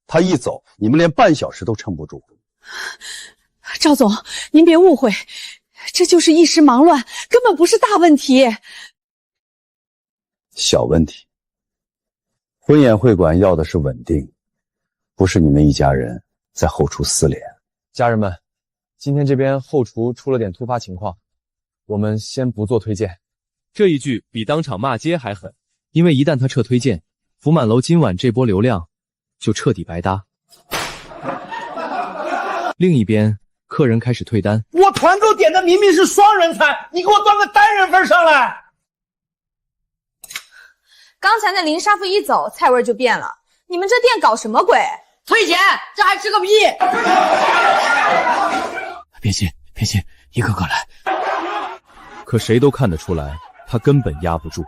他一走，你们连半小时都撑不住。赵总，您别误会，这就是一时忙乱，根本不是大问题。小问题。婚宴会馆要的是稳定，不是你们一家人在后厨撕脸。家人们，今天这边后厨出了点突发情况，我们先不做推荐。这一句比当场骂街还狠，因为一旦他撤推荐，福满楼今晚这波流量就彻底白搭。另一边，客人开始退单。我团购点的明明是双人餐，你给我端个单人份上来。刚才那林师傅一走，菜味就变了。你们这店搞什么鬼？退钱，这还吃个屁！别急，一个个来。可谁都看得出来，他根本压不住。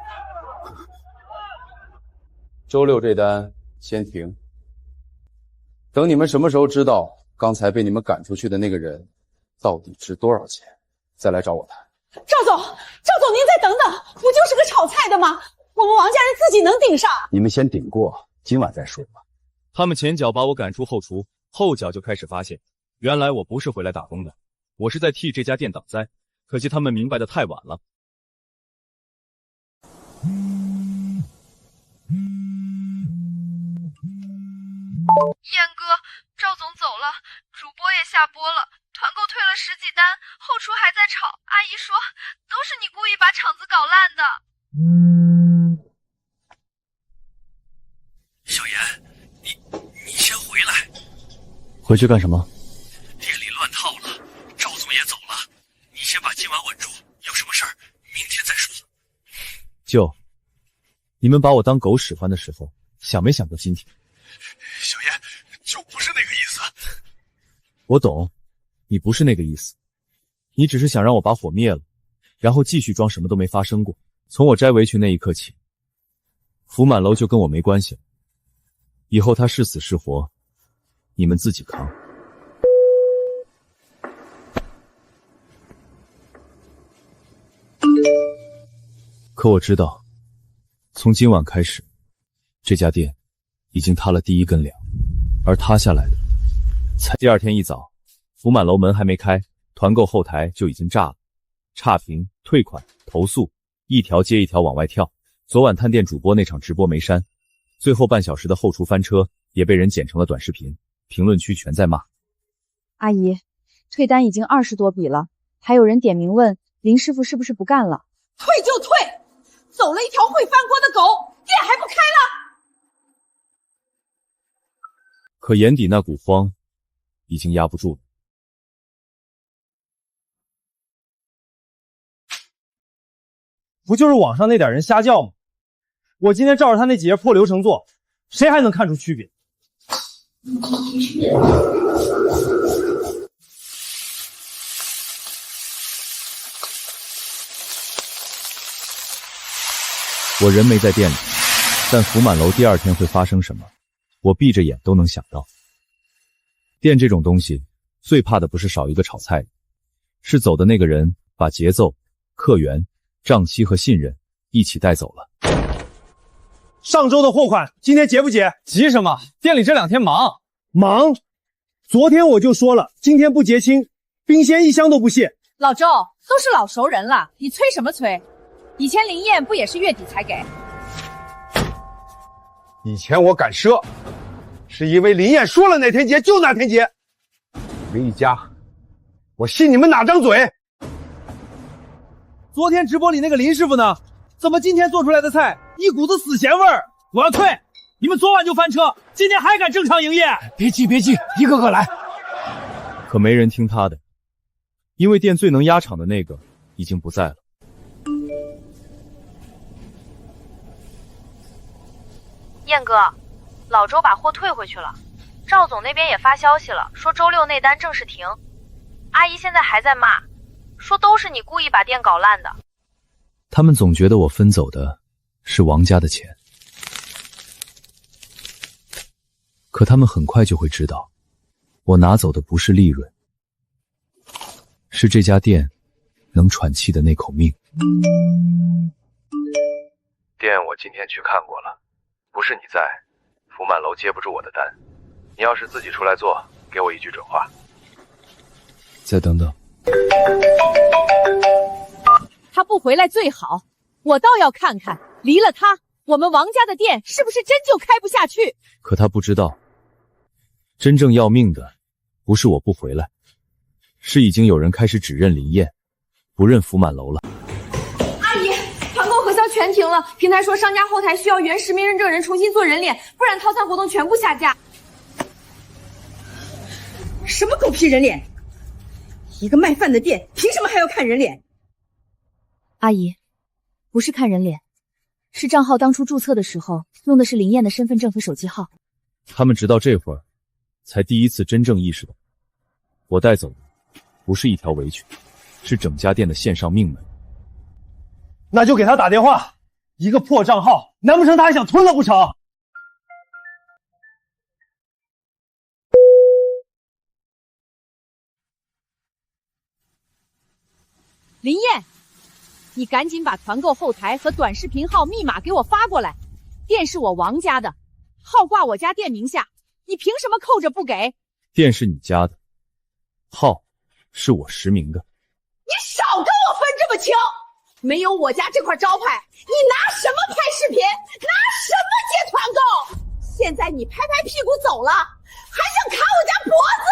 周6这单先停，等你们什么时候知道刚才被你们赶出去的那个人到底值多少钱，再来找我谈。赵总，您再等等，不就是个炒菜的吗？我们王家人自己能顶上。你们先顶过，今晚再说吧。他们前脚把我赶出后厨，后脚就开始发现，原来我不是回来打工的，我是在替这家店挡灾。可惜他们明白的太晚了。燕哥，赵总走了，主播也下播了，团购退了10几单，后厨还在吵。阿姨说，都是你故意把场子搞烂的。小严，你先回来。回去干什么？店里乱套了，赵总也走了，你先把今晚稳住，有什么事儿明天再说。舅，你们把我当狗使唤的时候，想没想过今天？小严，就不是那个意思。我懂，你不是那个意思，你只是想让我把火灭了，然后继续装什么都没发生过。从我摘围裙那一刻起，福满楼就跟我没关系了。以后他是死是活，你们自己扛。可我知道，从今晚开始，这家店已经塌了第一根梁，而塌下来的才第2天一早，福满楼门还没开，团购后台就已经炸了，差评、退款、投诉，一条接一条往外跳。昨晚探店主播那场直播没删，最后半小时的后厨翻车也被人剪成了短视频，评论区全在骂。阿姨，退单已经20多笔了，还有人点名问林师傅是不是不干了？退就退，走了一条会翻锅的狗，店还不开了？可眼底那股慌已经压不住了。不就是网上那点人瞎叫吗？我今天照着他那几页破流程做，谁还能看出区别？我人没在店里，但福满楼第2天会发生什么，我闭着眼都能想到。店这种东西，最怕的不是少一个炒菜的，是走的那个人把节奏、客源、账期和信任一起带走了。上周的货款今天结不结？急什么？店里这2天忙。忙？昨天我就说了，今天不结清，冰鲜1箱都不卸。老周，都是老熟人了，你催什么催？以前林燕不也是月底才给？以前我敢赊，是因为林燕说了哪天结就哪天结。你们一家，我信你们哪张嘴？昨天直播里那个林师傅呢？怎么今天做出来的菜一股子死咸味儿？我要退！你们昨晚就翻车，今天还敢正常营业？别急，一个个来。可没人听他的，因为店最能压场的那个已经不在了。燕哥，老周把货退回去了，赵总那边也发消息了，说周6那单正式停。阿姨现在还在骂，说都是你故意把店搞烂的。他们总觉得我分走的是王家的钱，可他们很快就会知道，我拿走的不是利润，是这家店能喘气的那口命。店我今天去看过了，不是你在，福满楼接不住我的单。你要是自己出来做，给我一句准话。再等等。他不回来最好，我倒要看看离了他，我们王家的店是不是真就开不下去。可他不知道，真正要命的不是我不回来，是已经有人开始只认林燕，不认福满楼了。阿姨，团购核销全停了，平台说商家后台需要原实名认证人重新做人脸，不然套餐活动全部下架。什么狗屁人脸！一个卖饭的店，凭什么还要看人脸？阿姨，不是看人脸，是账号当初注册的时候用的是林燕的身份证和手机号。他们直到这会儿才第一次真正意识到，我带走的不是一条围裙，是整家店的线上命门。那就给他打电话，一个破账号，难不成他还想吞了不成？林燕，你赶紧把团购后台和短视频号密码给我发过来。店是我王家的，号挂我家店名下，你凭什么扣着不给？店是你家的，号是我实名的。你少跟我分这么清！没有我家这块招牌，你拿什么拍视频？拿什么接团购？现在你拍拍屁股走了，还想卡我家脖子？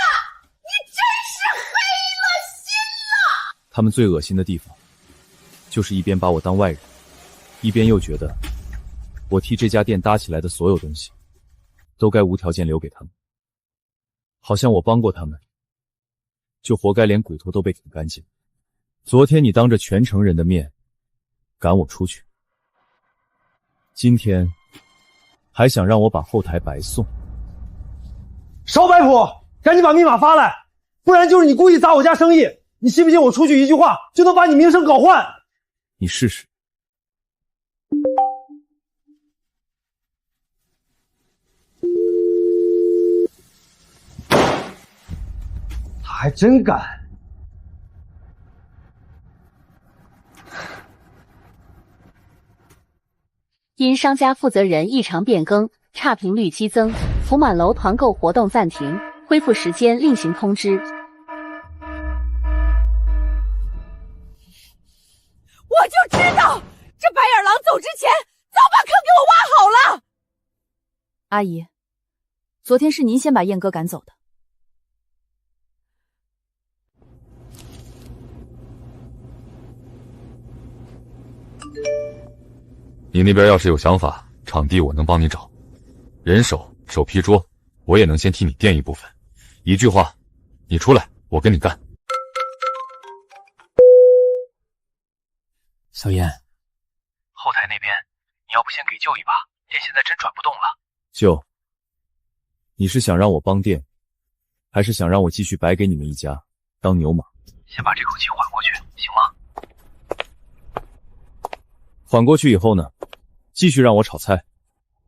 你真是黑了心了！他们最恶心的地方，就是一边把我当外人，一边又觉得我替这家店搭起来的所有东西，都该无条件留给他们。好像我帮过他们，就活该连骨头都被啃干净。昨天你当着全城人的面赶我出去，今天还想让我把后台白送。少摆谱，赶紧把密码发来，不然就是你故意砸我家生意。你信不信我出去一句话就能把你名声搞坏？你试试。他还真敢。因商家负责人异常变更，差评率激增，福满楼团购活动暂停，恢复时间另行通知。我就知道，这白眼狼走之前早把坑给我挖好了。阿姨，昨天是您先把燕哥赶走的。你那边要是有想法，场地我能帮你找，人手、首批桌我也能先替你垫一部分。一句话，你出来，我跟你干。小燕，后台那边，你要不先给舅一把？店现在真转不动了。舅，你是想让我帮店，还是想让我继续白给你们一家当牛马？先把这口气缓过去，行吗？缓过去以后呢，继续让我炒菜，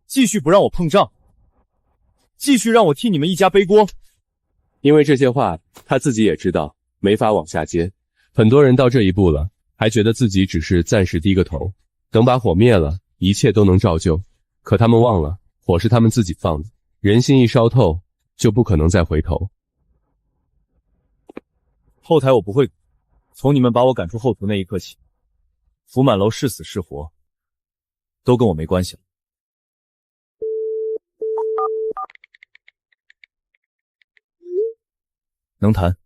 继续不让我碰账，继续让我替你们一家背锅。因为这些话，他自己也知道没法往下接。很多人到这一步了，还觉得自己只是暂时低个头，等把火灭了，一切都能照旧。可他们忘了，火是他们自己放的，人心一烧透，就不可能再回头。后台我不会，从你们把我赶出后厨那一刻起，福满楼是死是活，都跟我没关系了。能谈。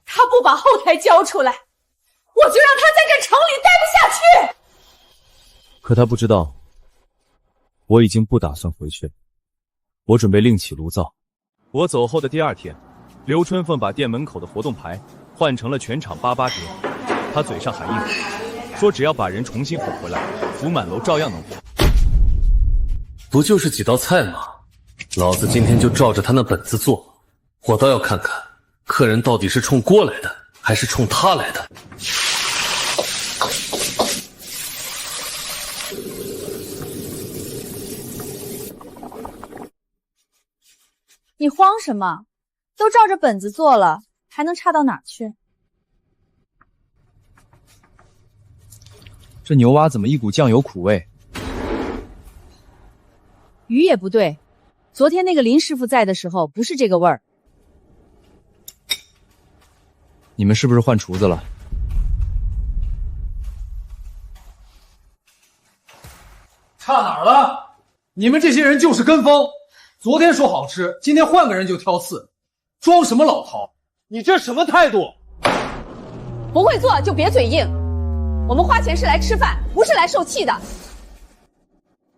他不把后台交出来，我就让他在这城里待不下去。可他不知道，我已经不打算回去了。我准备另起炉灶。我走后的第二天，刘春凤把店门口的活动牌换成了全场88折。他嘴上喊硬，说只要把人重新哄回来，福满楼照样能活。不就是几道菜吗？老子今天就照着他那本子做，我倒要看看客人到底是冲锅来的，还是冲他来的。你慌什么？都照着本子做了，还能差到哪儿去？这牛蛙怎么一股酱油苦味？鱼也不对，昨天那个林师傅在的时候不是这个味儿。你们是不是换厨子了？差哪儿了？你们这些人就是跟风，昨天说好吃，今天换个人就挑刺，装什么老饕？你这什么态度？不会做就别嘴硬，我们花钱是来吃饭，不是来受气的。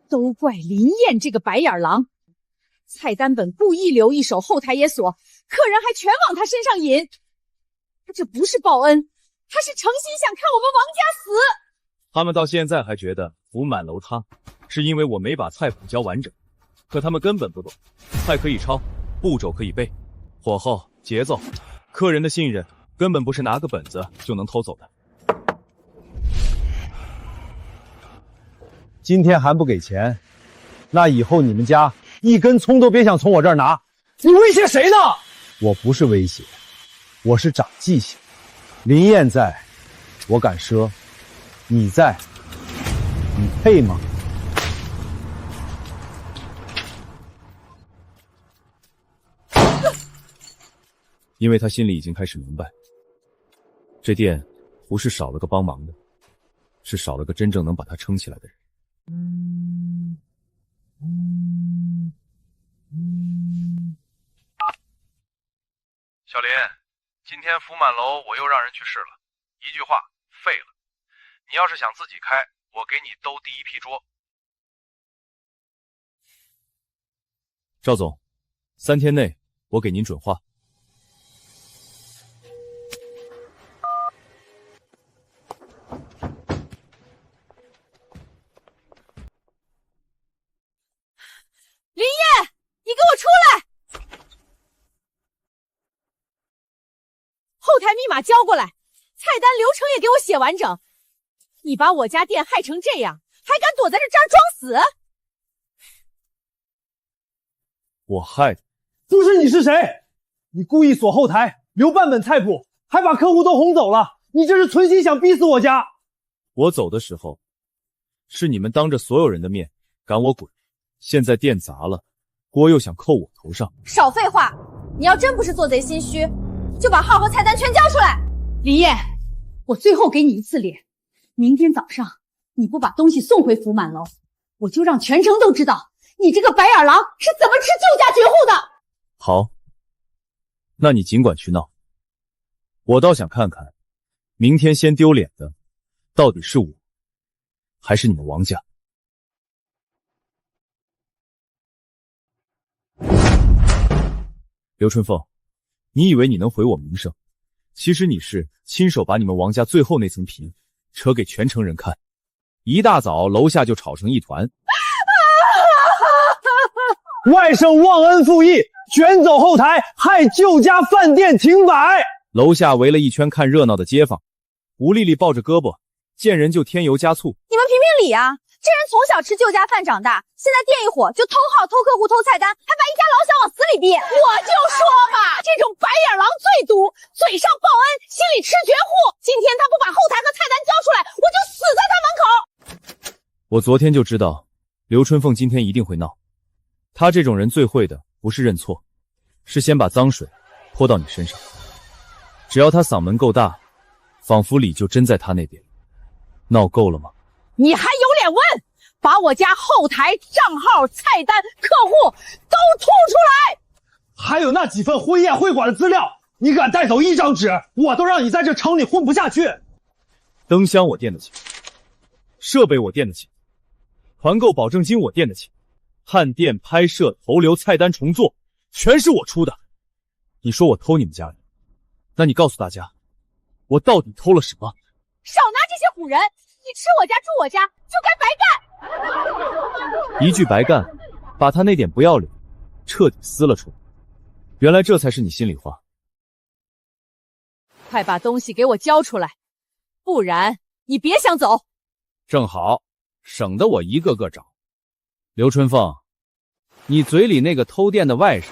都怪林燕这个白眼狼，菜单本故意留一手，后台也锁，客人还全往他身上引。他这不是报恩，他是诚心想看我们王家死。他们到现在还觉得福满楼塌，是因为我没把菜谱教完整。可他们根本不懂，菜可以抄，步骤可以背，火候、节奏、客人的信任，根本不是拿个本子就能偷走的。今天还不给钱，那以后你们家一根葱都别想从我这儿拿。你威胁谁呢？我不是威胁，我是长记性。林燕在，我敢赊；你在，你配吗？因为他心里已经开始明白，这店不是少了个帮忙的，是少了个真正能把他撑起来的人。小林，今天福满楼我又让人去试了，一句话，废了。你要是想自己开，我给你兜第一批桌。赵总，3天内我给您准话。林燕，你给我出来！后台密码交过来，菜单流程也给我写完整。你把我家店害成这样，还敢躲在这儿装死？我害的就是你是谁？你故意锁后台，留半本菜谱，还把客户都哄走了，你这是存心想逼死我家。我走的时候，是你们当着所有人的面赶我滚，现在店砸了，锅又想扣我头上。少废话！你要真不是做贼心虚，就把号和菜单全交出来。林燕，我最后给你一次脸，明天早上你不把东西送回福满楼，我就让全城都知道你这个白眼狼是怎么吃旧家绝户的。好，那你尽管去闹，我倒想看看，明天先丢脸的到底是我，还是你们王家。刘春凤，你以为你能毁我名声，其实你是亲手把你们王家最后那层皮扯给全城人看，一大早楼下就吵成一团。外甥忘恩负义，卷走后台，害旧家饭店停摆。楼下围了一圈看热闹的街坊，吴丽丽抱着胳膊，见人就添油加醋。你们评评理啊！这人从小吃旧家饭长大，现在店一火就偷号、偷客户、偷菜单，还把一家老小往死里逼。我就说嘛，这种白眼狼最毒，嘴上报恩，心里吃绝户。今天他不把后台和菜单交出来，我就死在他门口。我昨天就知道刘春凤今天一定会闹，她这种人最会的不是认错，是先把脏水泼到你身上。只要她嗓门够大，仿佛理就真在她那边。闹够了吗？你还有脸问？把我家后台、账号、菜单、客户都吐出来！还有那几份婚宴会馆的资料，你敢带走一张纸，我都让你在这城里混不下去。灯箱我垫得起，设备我垫得起，团购保证金我垫得起，探店、拍摄、投流、菜单重做，全是我出的。你说我偷你们家人，那你告诉大家，我到底偷了什么？少拿这些唬人！你吃我家住我家，就该白干！一句白干，把他那点不要脸彻底撕了出来。原来这才是你心里话。快把东西给我交出来，不然你别想走。正好，省得我一个个找。刘春凤，你嘴里那个偷店的外甥，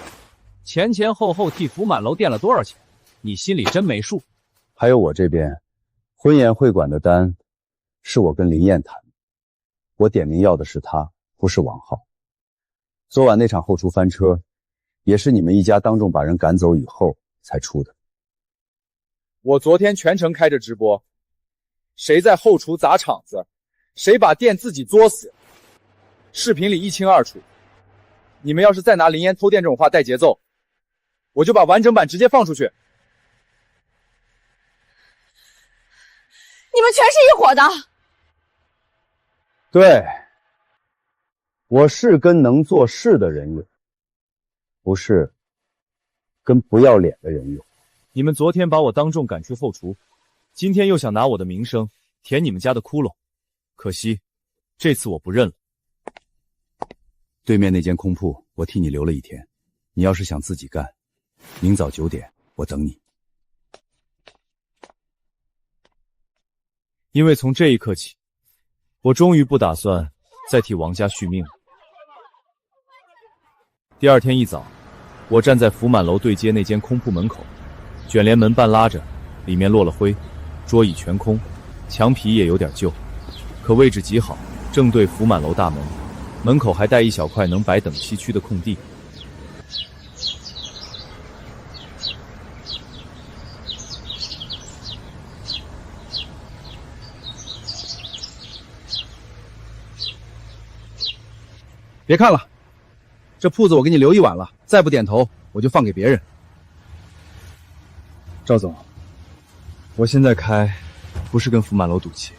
前前后后替福满楼垫了多少钱？你心里真没数。还有我这边，婚宴会馆的单是我跟林燕谈的，我点名要的是他，不是王浩。昨晚那场后厨翻车，也是你们一家当众把人赶走以后才出的。我昨天全程开着直播，谁在后厨砸场子，谁把店自己作死，视频里一清二楚。你们要是再拿林燕偷店这种话带节奏，我就把完整版直接放出去。你们全是一伙的。对，我是跟能做事的人有，不是跟不要脸的人有。你们昨天把我当众赶出后厨，今天又想拿我的名声填你们家的窟窿，可惜这次我不认了。对面那间空铺我替你留了一天，你要是想自己干，明早9点我等你。因为从这一刻起，我终于不打算再替王家续命了。第二天一早，我站在福满楼对街那间空铺门口，卷帘门半拉着，里面落了灰，桌椅全空，墙皮也有点旧，可位置极好，正对福满楼大门，门口还带一小块能摆等息区的空地。别看了，这铺子我给你留一晚了，再不点头我就放给别人。赵总，我现在开不是跟福满楼赌气，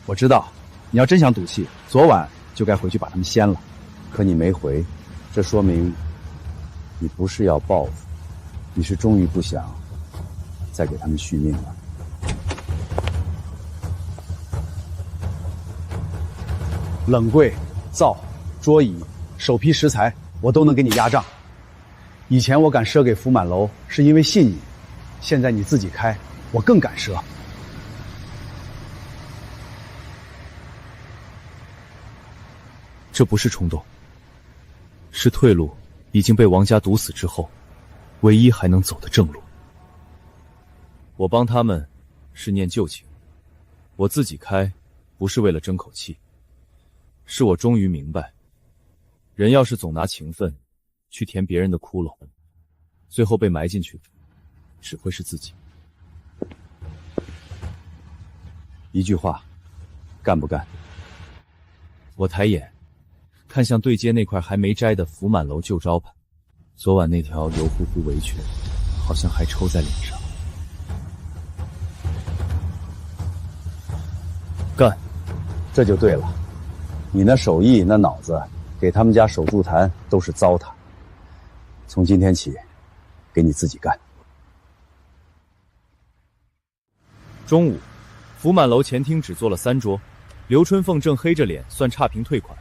我知道你要真想赌气，昨晚就该回去把他们掀了，可你没回，这说明你不是要报复，你是终于不想再给他们续命了。冷柜、灶、桌椅、首批食材我都能给你压账。以前我敢赊给福满楼是因为信你，现在你自己开，我更敢赊。这不是冲动，是退路已经被王家堵死之后唯一还能走的正路。我帮他们是念旧情，我自己开不是为了争口气，是我终于明白，人要是总拿情分去填别人的窟窿，最后被埋进去的只会是自己。一句话，干不干？我抬眼看向对街那块还没摘的福满楼旧招牌，昨晚那条油乎乎围裙好像还抽在脸上。干，这就对了。你那手艺那脑子，给他们家守住坛都是糟蹋。从今天起，给你自己干。中午，福满楼前厅只坐了3桌，刘春凤正黑着脸算差评退款。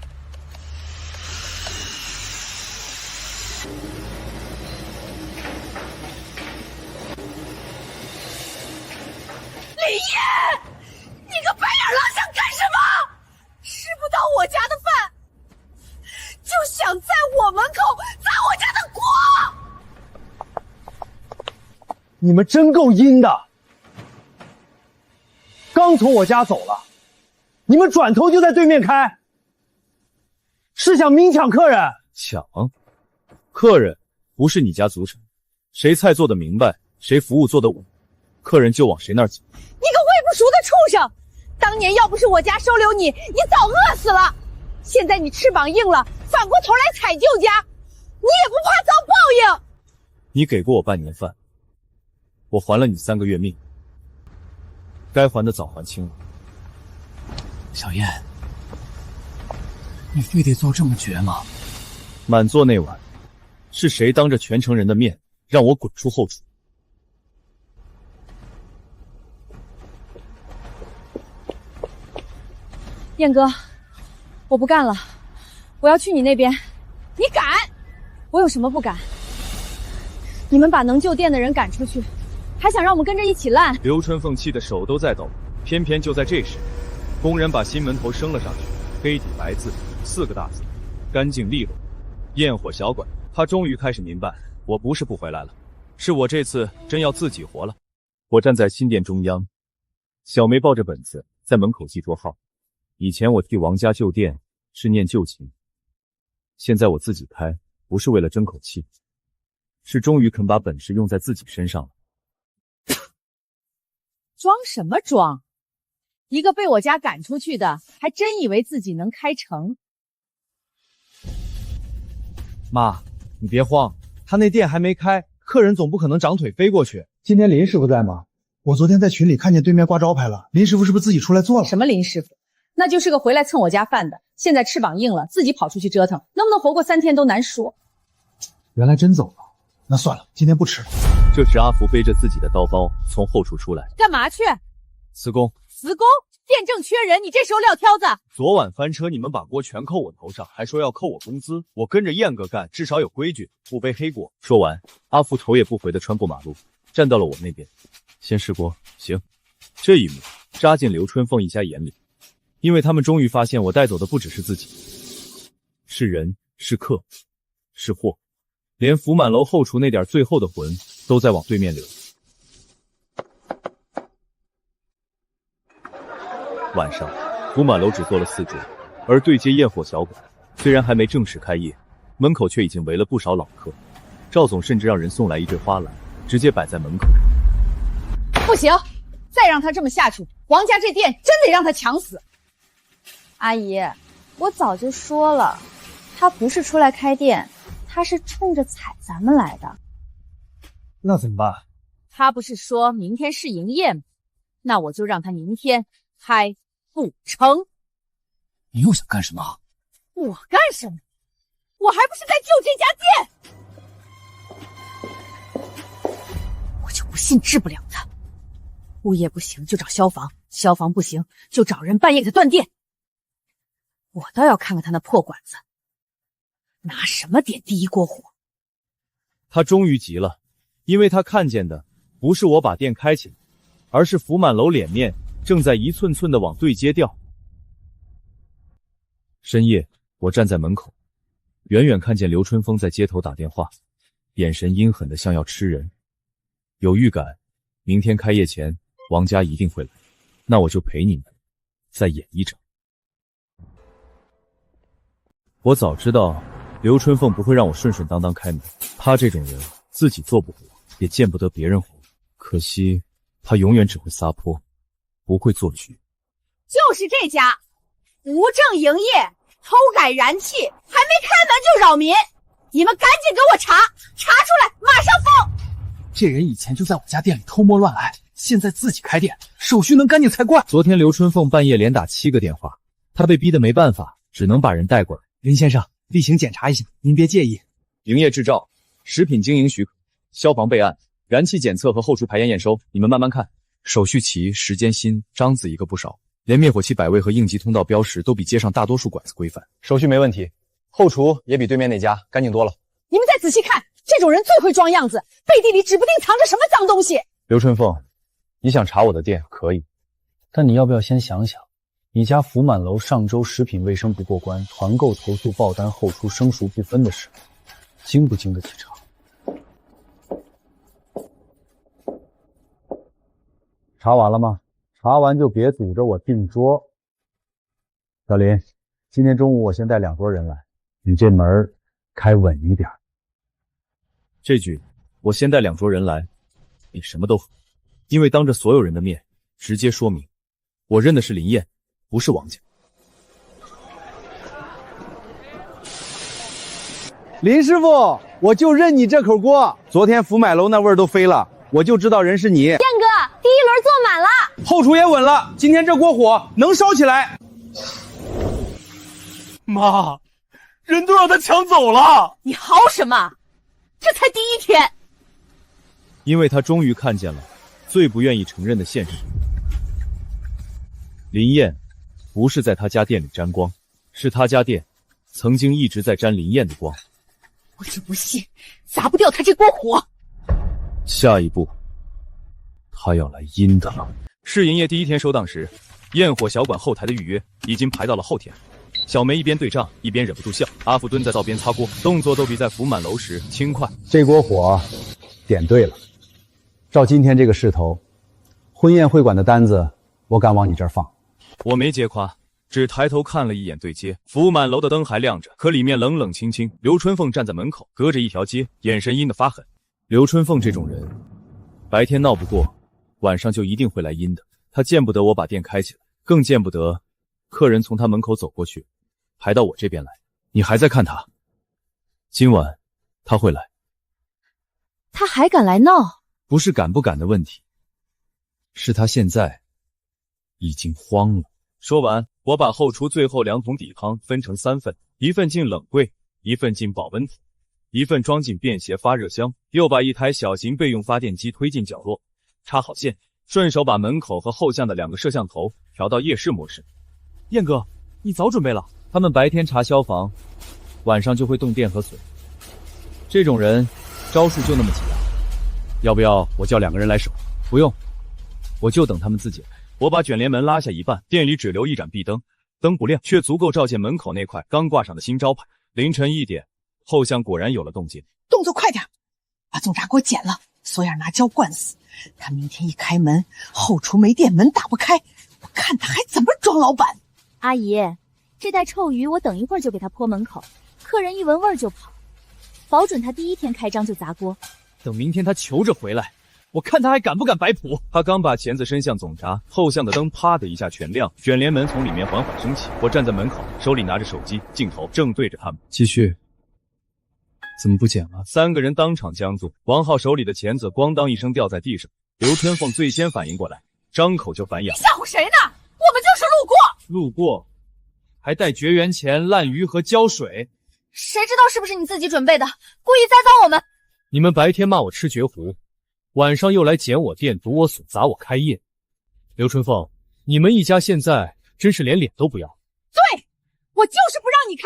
李烨，你个白眼狼想干什么？吃不到我家的饭，就想在我门口砸我家的锅！你们真够阴的！刚从我家走了，你们转头就在对面开，是想明抢客人？抢？客人不是你家族成，谁菜做得明白，谁服务做得武，客人就往谁那儿挤。你个喂不熟的畜生！当年要不是我家收留你，你早饿死了。现在你翅膀硬了，反过头来踩旧家，你也不怕遭报应？你给过我半年饭，我还了你3个月命，该还的早还清了。小燕，你非得做这么绝吗？满座那晚，是谁当着全城人的面让我滚出后厨？燕哥，我不干了，我要去你那边。你敢？我有什么不敢？你们把能救店的人赶出去，还想让我们跟着一起烂？刘春凤气得手都在抖，偏偏就在这时，工人把新门头升了上去，黑体白字4个大字，干净利落。焰火小馆，他终于开始明白，我不是不回来了，是我这次真要自己活了。我站在新店中央，小梅抱着本子在门口记桌号。以前我替王家旧店是念旧情，现在我自己开，不是为了争口气，是终于肯把本事用在自己身上了。装什么装？一个被我家赶出去的，还真以为自己能开成。妈，你别慌，他那店还没开，客人总不可能长腿飞过去。今天林师傅在吗？我昨天在群里看见对面挂招牌了，林师傅是不是自己出来做了？什么林师傅？那就是个回来蹭我家饭的，现在翅膀硬了，自己跑出去折腾，能不能活过3天都难说。原来真走了，那算了，今天不吃了。这时阿福背着自己的刀包从后厨出来，干嘛去？辞工。辞工？店正缺人，你这时候撂挑子？昨晚翻车，你们把锅全扣我头上，还说要扣我工资。我跟着燕哥干，至少有规矩，不背黑锅。说完，阿福头也不回的穿过马路，站到了我那边。先试锅，行。这一幕扎进刘春凤一家眼里，因为他们终于发现我带走的不只是自己，是人，是客，是货，连福满楼后厨那点最后的魂都在往对面流。晚上，福满楼只做了4桌，而对街焰火小馆虽然还没正式开业，门口却已经围了不少老客。赵总甚至让人送来一对花篮，直接摆在门口。不行，再让他这么下去，王家这店真得让他抢死。阿姨，我早就说了，他不是出来开店，他是冲着踩咱们来的。那怎么办？他不是说明天试营业吗？那我就让他明天开不成。你又想干什么？我干什么？我还不是在救这家店！我就不信治不了他。物业不行就找消防，消防不行就找人半夜给他断电。我倒要看看他那破馆子，拿什么点第1锅火。他终于急了，因为他看见的不是我把店开起来，而是福满楼脸面正在一寸寸的往对街掉。深夜，我站在门口，远远看见刘春风在街头打电话，眼神阴狠的像要吃人。有预感，明天开业前王家一定会来，那我就陪你们再演一场。我早知道刘春凤不会让我顺顺当当开门，他这种人自己做不活，也见不得别人活。可惜他永远只会撒泼，不会做局。就是这家，无证营业，偷改燃气，还没开门就扰民，你们赶紧给我查出来，马上封！这人以前就在我家店里偷摸乱来，现在自己开店，手续能干净才怪。昨天刘春凤半夜连打7个电话，他被逼得没办法，只能把人带过来。林先生，例行检查一下，您别介意。营业执照、食品经营许可、消防备案、燃气检测和后厨排烟验收，你们慢慢看。手续齐，时间新，章子一个不少，连灭火器摆位和应急通道标识都比街上大多数馆子规范。手续没问题，后厨也比对面那家干净多了。你们再仔细看，这种人最会装样子，背地里指不定藏着什么脏东西。刘春凤，你想查我的店可以，但你要不要先想想，你家福满楼上周食品卫生不过关，团购投诉爆单后厨生熟不分的事，经不经得起查？查完了吗？查完就别堵着我订桌。小林，今天中午我先带2桌人来，你这门开稳一点。这句我先带2桌人来，比什么都狠，因为当着所有人的面直接说明，我认的是林燕，不是王家。林师傅，我就认你这口锅。昨天福买楼那味儿都飞了，我就知道人是你。燕哥，第1轮坐满了，后厨也稳了，今天这锅火能烧起来。妈，人都让他抢走了。你嚎什么？这才第1天。因为他终于看见了最不愿意承认的现实。林燕不是在他家店里沾光，是他家店曾经一直在沾林燕的光。我就不信砸不掉他这锅火。下一步，他要来阴的了。试营业第1天收档时，焰火小馆后台的预约已经排到了后天。小梅一边对账一边忍不住笑，阿福蹲在灶边擦锅，动作都比在福满楼时轻快。这锅火点对了，照今天这个势头，婚宴会馆的单子我敢往你这儿放。我没揭夸，只抬头看了一眼对街，福满楼的灯还亮着，可里面冷冷清清。刘春凤站在门口，隔着一条街，眼神阴得发狠。刘春凤这种人，白天闹不过，晚上就一定会来阴的。他见不得我把店开起来，更见不得客人从他门口走过去，排到我这边来。你还在看他？今晚他会来。他还敢来闹？不是敢不敢的问题，是他现在已经慌了。说完，我把后厨最后2桶底汤分成3份，1份进冷柜，1份进保温桶，1份装进便携发热箱，又把一台小型备用发电机推进角落，插好线，顺手把门口和后巷的2个摄像头调到夜视模式。燕哥，你早准备了。他们白天查消防，晚上就会动电和水。这种人招数就那么几样。要不要我叫2个人来守？不用，我就等他们自己来。我把卷帘门拉下一半，店里只留一盏壁灯，灯不亮，却足够照见门口那块刚挂上的新招牌。凌晨1点，后巷果然有了动静。动作快点，把总闸锅剪了，锁眼拿胶灌死。他明天一开门，后厨没电，门打不开，我看他还怎么装老板。阿姨，这袋臭鱼我等一会儿就给他泼门口，客人一闻味儿就跑，保准他第1天开张就砸锅。等明天他求着回来，我看他还敢不敢摆谱。他刚把钳子伸向总闸，后巷的灯啪的一下全亮，卷帘门从里面缓缓升起。我站在门口，手里拿着手机，镜头正对着他们。继续。怎么不剪了？3个人当场僵住。王浩手里的钳子咣当一声掉在地上。刘春凤最先反应过来，张口就反咬。吓唬谁呢？我们就是路过。路过，还带绝缘钳、烂鱼和胶水。谁知道是不是你自己准备的？故意栽赃我们。你们白天骂我吃绝糊，晚上又来捡我店、堵我锁、砸我开业。刘春凤，你们一家现在真是连脸都不要。对，我就是不让你开。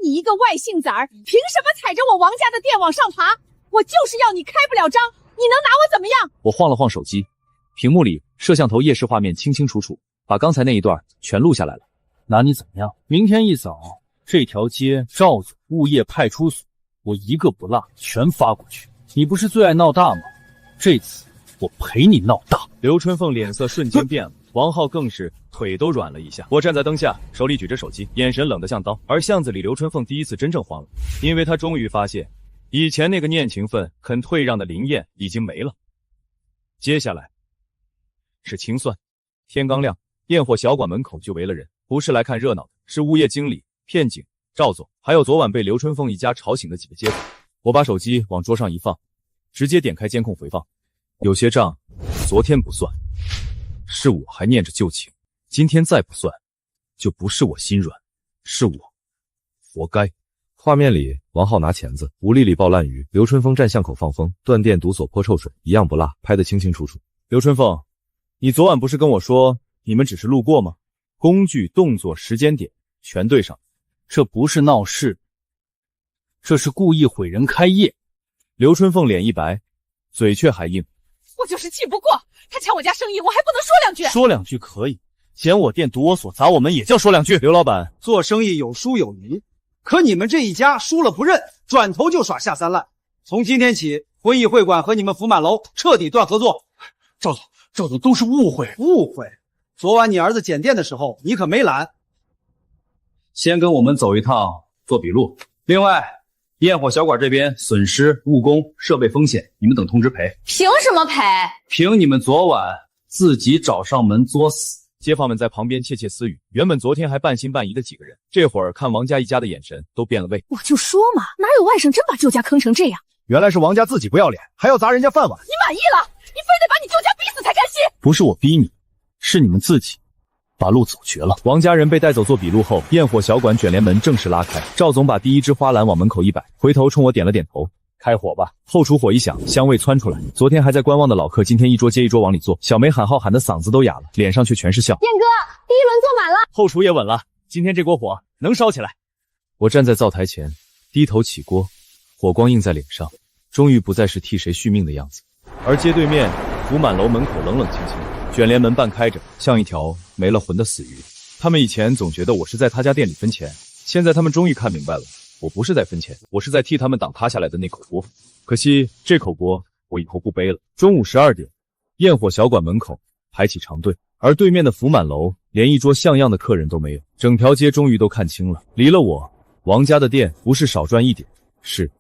你一个外姓崽儿，凭什么踩着我王家的店往上爬？我就是要你开不了张，你能拿我怎么样？我晃了晃手机，屏幕里摄像头夜视画面清清楚楚，把刚才那一段全录下来了。拿你怎么样？明天一早，这条街赵总物业派出所，我一个不落全发过去。你不是最爱闹大吗？这次我陪你闹大。刘春凤脸色瞬间变了，王浩更是腿都软了一下。我站在灯下，手里举着手机，眼神冷得像刀。而巷子里，刘春凤第一次真正慌了，因为她终于发现，以前那个念情分、肯退让的林燕已经没了。接下来是清算。天刚亮，验货小馆门口就围了人，不是来看热闹的，是物业经理、片警、赵总，还有昨晚被刘春凤一家吵醒的几个街坊。我把手机往桌上一放，直接点开监控回放。有些账昨天不算，是我还念着旧情，今天再不算，就不是我心软，是我活该。画面里，王浩拿钳子，吴丽丽爆烂鱼，刘春凤站巷口放风，断电堵锁泼臭水，一样不落，拍得清清楚楚。刘春凤，你昨晚不是跟我说你们只是路过吗？工具、动作、时间点全对上，这不是闹事，这是故意毁人开业。刘春凤脸一白，嘴却还硬。我就是气不过，他抢我家生意，我还不能说两句？说两句可以，捡我店、堵我所、砸我门也叫说两句。刘老板，做生意有输有赢，可你们这一家输了不认，转头就耍下三滥。从今天起，婚艺会馆和你们福满楼彻底断合作。赵总都是误会。误会？昨晚你儿子检店的时候，你可没拦。先跟我们走一趟做笔录。另外，焰火小馆这边损失、误工、设备风险，你们等通知赔。凭什么赔？凭你们昨晚自己找上门作死。街坊们在旁边窃窃私语，原本昨天还半信半疑的几个人，这会儿看王家一家的眼神都变了味。我就说嘛，哪有外甥真把舅家坑成这样？原来是王家自己不要脸，还要砸人家饭碗。你满意了？你非得把你舅家逼死才甘心？不是我逼你，是你们自己把路走绝了。王家人被带走做笔录后，焰火小馆卷帘门正式拉开。赵总把第一支花篮往门口一摆，回头冲我点了点头。开火吧！后厨火一响，香味窜出来。昨天还在观望的老客，今天一桌接一桌往里坐。小梅喊号喊的嗓子都哑了，脸上却全是笑。燕哥，第一轮坐满了。后厨也稳了，今天这锅火能烧起来。我站在灶台前，低头起锅，火光映在脸上，终于不再是替谁续命的样子。而街对面福满楼门口冷冷清清，卷帘门半开着，像一条没了魂的死鱼。他们以前总觉得我是在他家店里分钱，现在他们终于看明白了，我不是在分钱，我是在替他们挡塌下来的那口锅。可惜这口锅我以后不背了。中午12点，焰火小馆门口排起长队，而对面的福满楼连一桌像样的客人都没有。整条街终于都看清了，离了我，王家的店不是少赚一点，是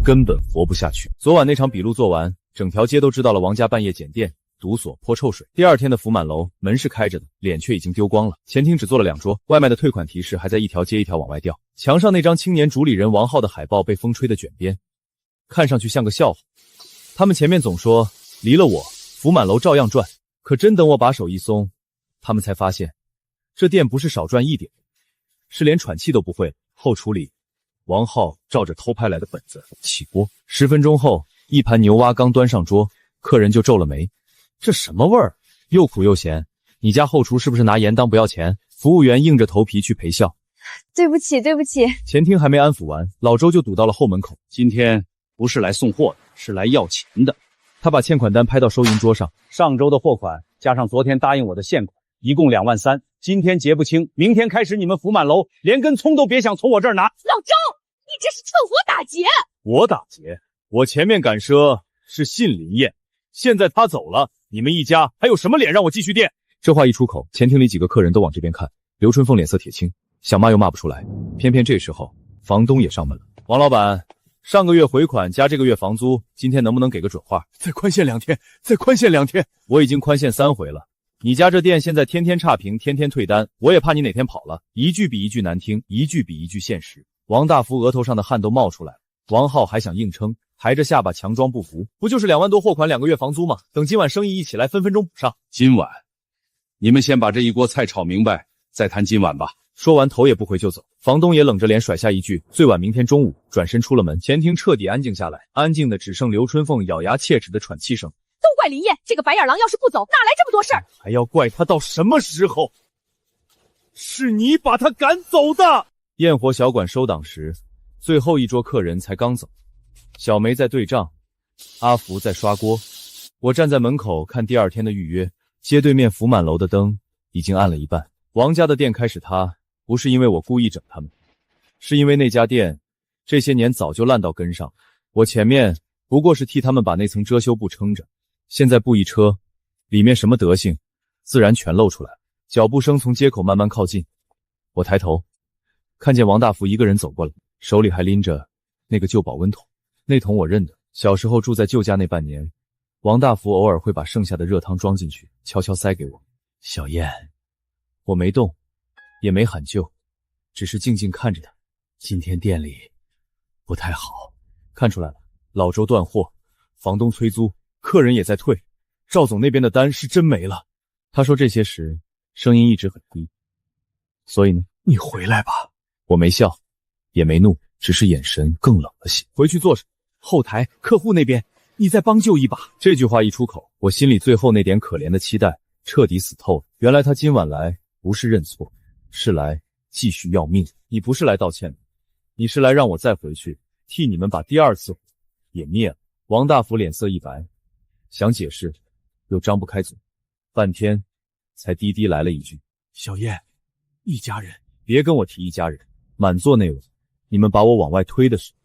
根本活不下去。昨晚那场笔录做完，整条街都知道了王家半夜检店、堵锁、泼臭水。第二天的福满楼门是开着的，脸却已经丢光了。前厅只坐了2桌，外卖的退款提示还在一条接一条往外掉。墙上那张青年主理人王浩的海报被风吹得卷边，看上去像个笑话。他们前面总说离了我，福满楼照样赚，可真等我把手一松，他们才发现这店不是少赚一点，是连喘气都不会。后厨里，王浩照着偷拍来的本子起锅。10分钟后，一盘牛蛙刚端上桌，客人就皱了眉。这什么味儿？又苦又咸。你家后厨是不是拿盐当不要钱？服务员硬着头皮去陪笑。对不起，对不起。前厅还没安抚完，老周就堵到了后门口。今天不是来送货的，是来要钱的。他把欠款单拍到收银桌上，上周的货款加上昨天答应我的现款，一共2万3。今天结不清，明天开始你们福满楼连根葱都别想从我这儿拿。老周，你这是趁火打劫！我打劫？我前面赶奢是信林燕，现在他走了，你们一家还有什么脸让我继续垫？这话一出口，前厅里几个客人都往这边看。刘春凤脸色铁青，想骂又骂不出来。偏偏这时候，房东也上门了。王老板，上个月回款加这个月房租，今天能不能给个准话？再宽限2天，再宽限2天。我已经宽限3回了。你家这店现在天天差评，天天退单，我也怕你哪天跑了，一句比一句难听，一句比一句现实。王大福额头上的汗都冒出来了。王浩还想硬撑，抬着下巴强装不服，不就是2万多货款2个月房租吗？等今晚生意一起来，分分钟补上。今晚，你们先把这一锅菜炒明白，再谈今晚吧。说完头也不回就走。房东也冷着脸甩下一句最晚明天中午，转身出了门。前厅彻底安静下来，安静的只剩刘春凤咬牙切齿的喘气声。都怪林燕这个白眼狼，要是不走，哪来这么多事儿？还要怪他到什么时候？是你把他赶走的。焰火小馆收档时，最后一桌客人才刚走。小梅在对账，阿福在刷锅。我站在门口看第2天的预约。街对面福满楼的灯已经暗了一半。王家的店开始塌，不是因为我故意整他们，是因为那家店这些年早就烂到根上。我前面不过是替他们把那层遮羞布撑着，现在布一撤，里面什么德行自然全露出来了。脚步声从街口慢慢靠近，我抬头看见王大福一个人走过来，手里还拎着那个旧保温桶。那桶我认得，小时候住在舅家那半年，王大福偶尔会把剩下的热汤装进去，悄悄塞给我。小燕，我没动，也没喊救，只是静静看着他。今天店里不太好，看出来了，老周断货，房东催租，客人也在退，赵总那边的单是真没了。他说这些时声音一直很低。所以呢，你回来吧。我没笑，也没怒，只是眼神更冷了些。回去做什么？后台客户那边，你再帮救一把。这句话一出口，我心里最后那点可怜的期待彻底死透了。原来他今晚来不是认错，是来继续要命。你不是来道歉的，你是来让我再回去替你们把第二次火也灭了。王大福脸色一白，想解释又张不开嘴，半天才低低来了一句：小燕，一家人。别跟我提一家人，满座那位，你们把我往外推的时候，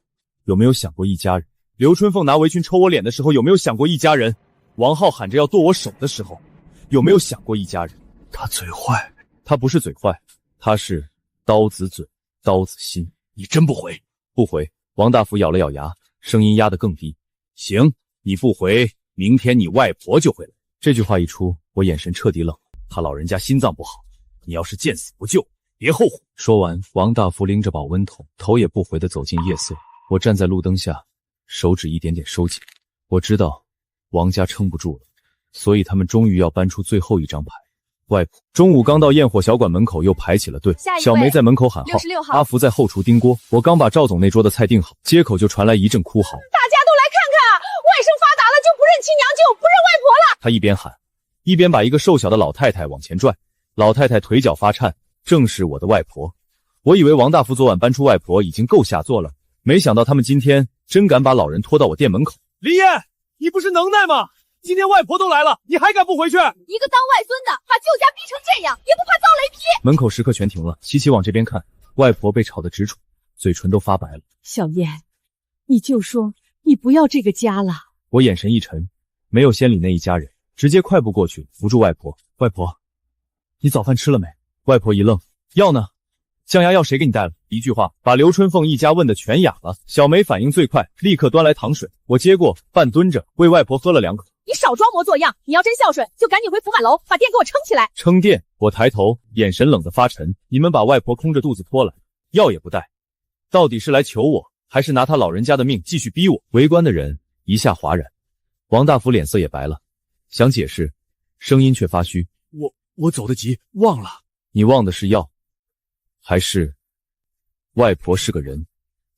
有没有想过一家人？刘春凤拿围裙抽我脸的时候，有没有想过一家人？王浩喊着要剁我手的时候，有没有想过一家人？他嘴坏，他不是嘴坏，他是刀子嘴，刀子心。你真不回？不回。王大福咬了咬牙，声音压得更低。行，你不回，明天你外婆就会来。这句话一出，我眼神彻底冷。他老人家心脏不好，你要是见死不救，别后悔。说完，王大福拎着保温桶，头也不回地走进夜色。我站在路灯下，手指一点点收紧。我知道王家撑不住了，所以他们终于要搬出最后一张牌。外婆中午刚到焰火小馆门口，又排起了队。小梅在门口喊号66号，阿福在后厨叮锅。我刚把赵总那桌的菜订好，街口就传来一阵哭嚎。大家都来看看啊！外甥发达了就不认亲娘舅，不认外婆了。他一边喊，一边把一个瘦小的老太太往前拽。老太太腿脚发颤，正是我的外婆。我以为王大福昨晚搬出外婆已经够下作了，没想到他们今天真敢把老人拖到我店门口。林燕，你不是能耐吗？今天外婆都来了，你还敢不回去？一个当外孙的把舅家逼成这样，也不怕遭雷劈？门口时刻全停了，齐齐往这边看。外婆被吵得直喘，嘴唇都发白了。小燕，你就说你不要这个家了。我眼神一沉，没有先理那一家人，直接快步过去扶住外婆。外婆，你早饭吃了没？外婆一愣，药呢？降压药谁给你带了？一句话把刘春凤一家问得全哑了。小梅反应最快，立刻端来糖水，我接过，半蹲着为外婆喝了2口。你少装模作样，你要真孝顺，就赶紧回福满楼把店给我撑起来。撑店？我抬头，眼神冷得发沉。你们把外婆空着肚子拖来，药也不带，到底是来求我，还是拿他老人家的命继续逼我？围观的人一下哗然，王大福脸色也白了，想解释，声音却发虚。我走得急，忘了。你忘的是药，还是外婆是个人？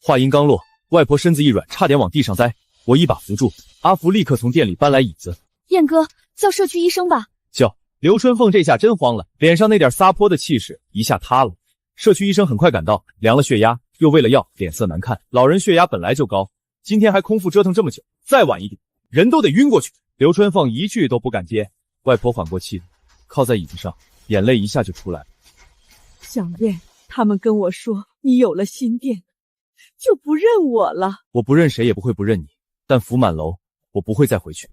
话音刚落，外婆身子一软，差点往地上栽。我一把扶住，阿福立刻从店里搬来椅子。燕哥，叫社区医生吧。叫。刘春凤这下真慌了，脸上那点撒泼的气势一下塌了。社区医生很快赶到，量了血压，又喂了药，脸色难看。老人血压本来就高，今天还空腹折腾这么久，再晚一点，人都得晕过去。刘春凤一句都不敢接。外婆缓过气，靠在椅子上，眼泪一下就出来了。小燕，他们跟我说你有了新店，就不认我了。我不认谁也不会不认你，但福满楼我不会再回去。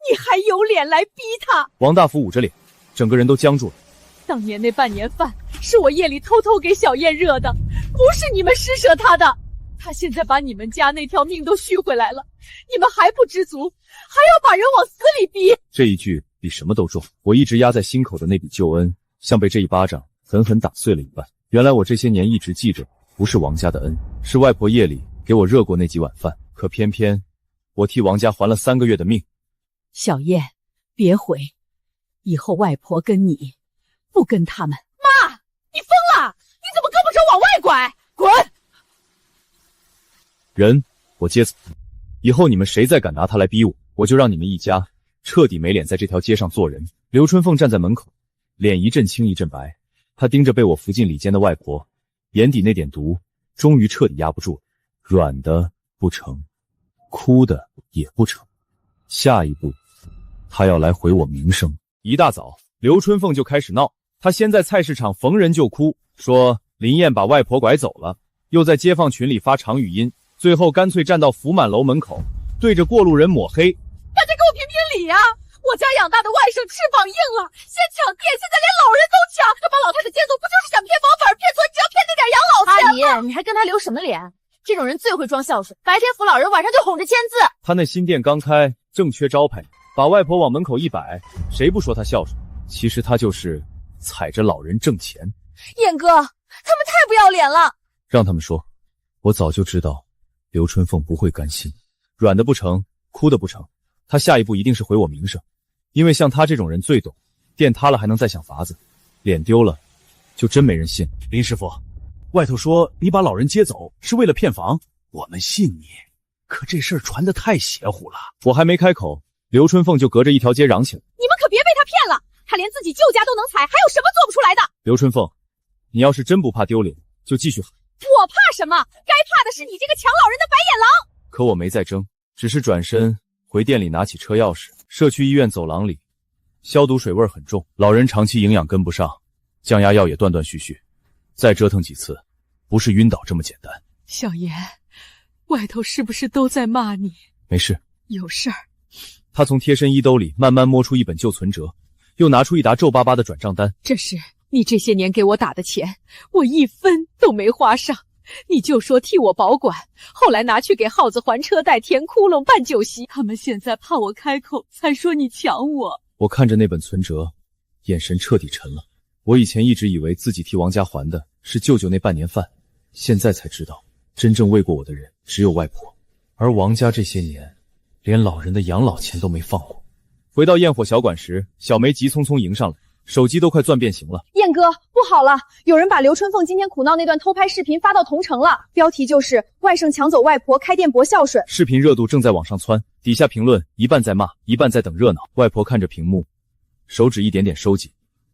你还有脸来逼他？王大福捂着脸，整个人都僵住了。当年那半年饭是我夜里偷偷给小燕热的，不是你们施舍他的。他现在把你们家那条命都续回来了，你们还不知足，还要把人往死里逼。这一句比什么都重，我一直压在心口的那笔救恩，像被这一巴掌狠狠打碎了一般。原来我这些年一直记着，不是王家的恩，是外婆夜里给我热过那几碗饭。可偏偏我替王家还了3个月的命。小燕，别回，以后外婆跟你，不跟他们。妈，你疯了？你怎么胳膊肘往外拐？滚！人我接走，以后你们谁再敢拿他来逼我，我就让你们一家彻底没脸在这条街上做人。刘春凤站在门口，脸一阵青一阵白，她盯着被我扶进里间的外婆，眼底那点毒终于彻底压不住了。软的不成，哭的也不成，下一步她要来毁我名声。一大早刘春凤就开始闹，她先在菜市场逢人就哭，说林燕把外婆拐走了，又在街坊群里发长语音，最后干脆站到福满楼门口，对着过路人抹黑。大家给我评评理啊！我家养大的外甥翅膀硬了，先抢店，现在连老人都抢，他把老太太接走，不就是想骗房本、骗存折、骗那点养老钱吗？阿姨，你还跟他留什么脸？这种人最会装孝顺，白天扶老人，晚上就哄着签字。他那新店刚开，正缺招牌，把外婆往门口一摆，谁不说他孝顺？其实他就是踩着老人挣钱。燕哥，他们太不要脸了！让他们说，我早就知道刘春凤不会甘心，软的不成，哭的不成，他下一步一定是毁我名声。因为像他这种人最懂，店塌了还能再想法子，脸丢了就真没人信。林师傅，外头说你把老人接走是为了骗房，我们信你，可这事儿传得太邪乎了。我还没开口，刘春凤就隔着一条街嚷起来：你们可别被他骗了，他连自己舅家都能踩，还有什么做不出来的？刘春凤，你要是真不怕丢脸，就继续喊。我怕什么？该怕的是你这个抢老人的白眼狼！可我没再争，只是转身回店里拿起车钥匙。社区医院走廊里，消毒水味很重，老人长期营养跟不上，降压药也断断续续，再折腾几次，不是晕倒这么简单。小妍，外头是不是都在骂你？没事，有事儿。他从贴身衣兜里慢慢摸出一本旧存折，又拿出一沓皱巴巴的转账单。这是你这些年给我打的钱，我一分都没花上，你就说替我保管，后来拿去给耗子还车贷、填窟窿、办酒席，他们现在怕我开口，才说你抢我。我看着那本存折，眼神彻底沉了。我以前一直以为自己替王家还的是舅舅那半年饭，现在才知道，真正喂过我的人只有外婆，而王家这些年连老人的养老钱都没放过。回到焰火小馆时，小梅急匆匆迎上来，手机都快攥变形了。燕哥，不好了，有人把刘春凤今天苦闹那段偷拍视频发到同城了，标题就是外甥抢走外婆开店博孝顺。视频热度正在往上窜，底下评论一半在骂，一半在等热闹。外婆看着屏幕，手指一点点收紧，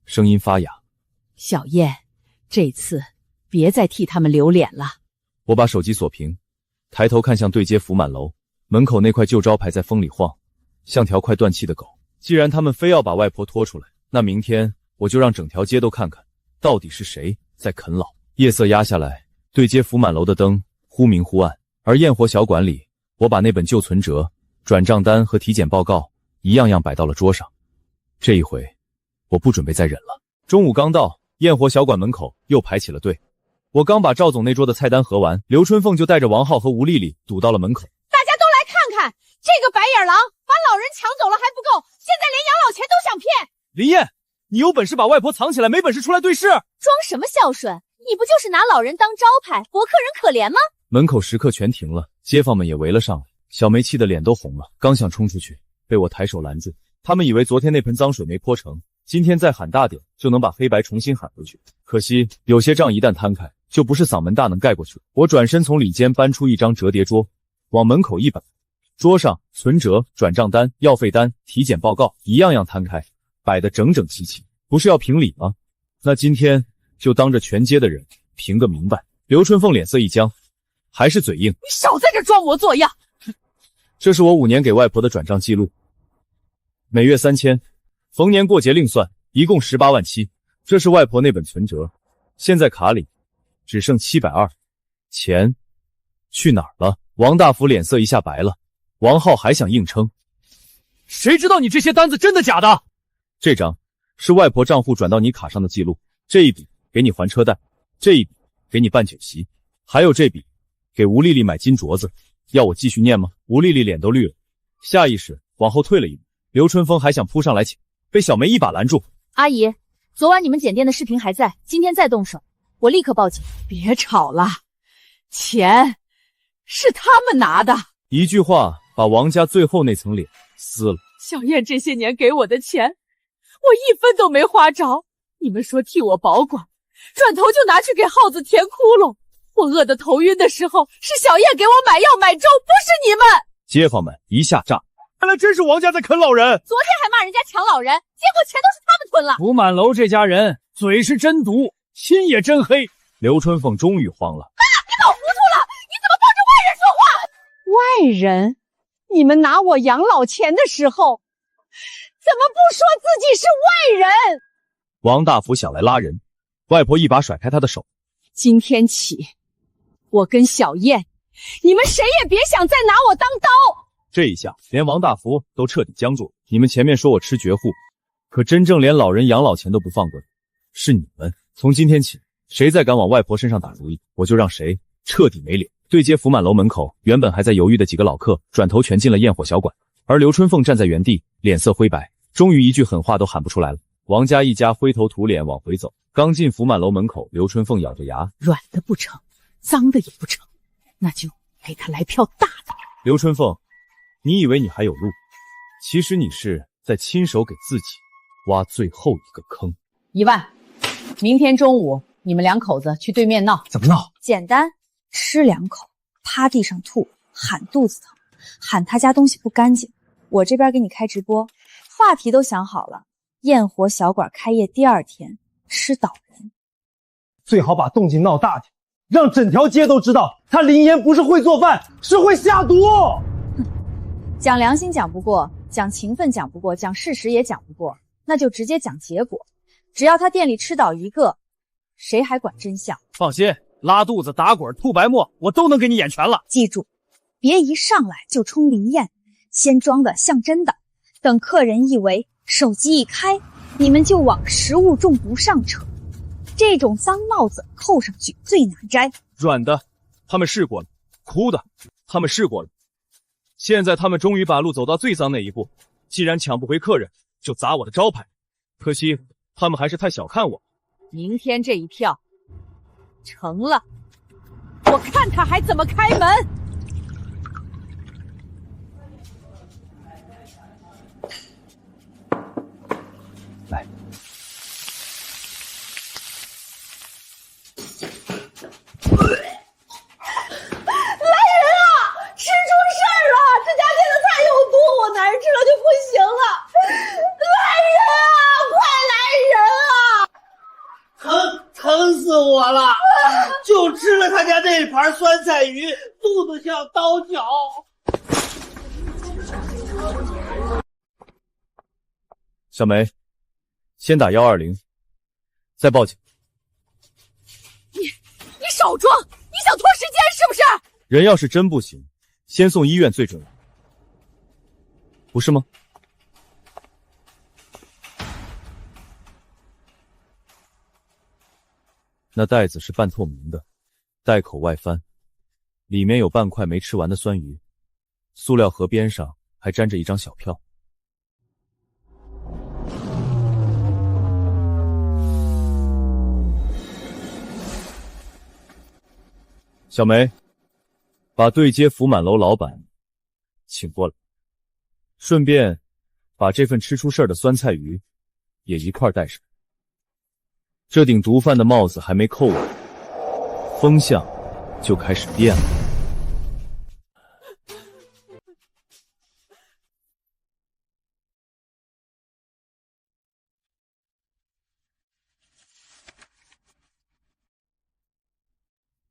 声音发哑：小燕，这次别再替他们留脸了。我把手机锁屏，抬头看向对街福满楼门口那块旧招牌在风里晃，像条快断气的狗。既然他们非要把外婆拖出来，那明天我就让整条街都看看，到底是谁在啃老。夜色压下来，对街福满楼的灯忽明忽暗，而焰火小馆里，我把那本旧存折、转账单和体检报告一样样摆到了桌上。这一回，我不准备再忍了。中午刚到，焰火小馆门口又排起了队。我刚把赵总那桌的菜单核完，刘春凤就带着王浩和吴丽丽堵到了门口。大家都来看看，这个白眼狼把老人抢走了还不够，现在连养老钱都想骗。林燕，你有本事把外婆藏起来，没本事出来对视。装什么孝顺？你不就是拿老人当招牌，博客人可怜吗？门口时刻全停了，街坊们也围了上来。小梅气得脸都红了，刚想冲出去，被我抬手拦住。他们以为昨天那盆脏水没泼成，今天再喊大点就能把黑白重新喊回去。可惜有些账一旦摊开，就不是嗓门大能盖过去。我转身从里间搬出一张折叠桌，往门口一摆，桌上存折、转账单、药费单、体检报告一样样摊开，摆得整整齐齐。不是要评理吗？那今天就当着全街的人评个明白。刘春凤脸色一僵，还是嘴硬。你少在这装模作样。这是我5年给外婆的转账记录，每月3000，逢年过节另算，一共18万7。这是外婆那本存折，现在卡里只剩720，钱去哪儿了？王大福脸色一下白了，王浩还想硬撑。谁知道你这些单子真的假的？这张是外婆账户转到你卡上的记录，这一笔给你还车贷，这一笔给你办酒席，还有这笔给吴丽丽买金镯子。要我继续念吗？吴丽丽脸都绿了，下意识往后退了一步。刘春风还想扑上来抢，被小梅一把拦住。阿姨，昨晚你们检店的视频还在，今天再动手，我立刻报警。别吵了，钱是他们拿的。一句话把王家最后那层脸撕了。小燕这些年给我的钱，我一分都没花着。你们说替我保管，转头就拿去给耗子填窟窿。我饿得头晕的时候，是小燕给我买药买粥，不是你们。街坊们一下炸，原来真是王家在啃老人。昨天还骂人家抢老人，结果钱都是他们吞了。福满楼这家人嘴是真毒，心也真黑。刘春凤终于慌了。你搞糊涂了，你怎么帮着外人说话？外人？你们拿我养老钱的时候，怎么不说自己是外人？王大福想来拉人，外婆一把甩开他的手。今天起，我跟小燕，你们谁也别想再拿我当刀。这一下连王大福都彻底僵住。你们前面说我吃绝户，可真正连老人养老钱都不放过的是你们。从今天起，谁再敢往外婆身上打主意，我就让谁彻底没脸。对街福满楼门口，原本还在犹豫的几个老客转头全进了焰火小馆，而刘春凤站在原地，脸色灰白，终于一句狠话都喊不出来了。王家一家灰头土脸往回走，刚进福满楼门口，刘春凤咬着牙，软的不成，脏的也不成，那就给他来票大的。刘春凤，你以为你还有路？其实你是在亲手给自己挖最后一个坑。1万，明天中午你们2口子去对面闹。怎么闹？简单，吃2口，趴地上吐，喊肚子疼，喊他家东西不干净。我这边给你开直播，话题都想好了。焰火小馆开业第2天，吃倒人。最好把动静闹大点，让整条街都知道他林岩不是会做饭，是会下毒。讲良心讲不过，讲情分讲不过，讲事实也讲不过，那就直接讲结果。只要他店里吃倒1个，谁还管真相？放心，拉肚子、打滚、吐白沫，我都能给你演全了。记住，别一上来就冲林燕，先装的像真的，等客人一围，手机一开，你们就往食物中毒上扯。这种脏帽子扣上去最难摘。软的，他们试过了；哭的，他们试过了。现在他们终于把路走到最脏那一步，既然抢不回客人，就砸我的招牌。可惜他们还是太小看我。明天这一票成了，我看他还怎么开门。来，来人啊！吃出事儿了！这家店的菜有毒，我男人吃了就不行了。来人啊！快来人啊！疼死我了！就吃了他家那盘酸菜鱼，肚子像刀绞。小梅，先打120，再报警。你少装！你想拖时间是不是？人要是真不行，先送医院最准，不是吗？那袋子是半透明的，袋口外翻，里面有半块没吃完的酸鱼，塑料盒边上还粘着一张小票。小梅，把对接福满楼老板请过来，顺便把这份吃出事儿的酸菜鱼也一块带上。这顶毒贩的帽子还没扣稳，风向就开始变了。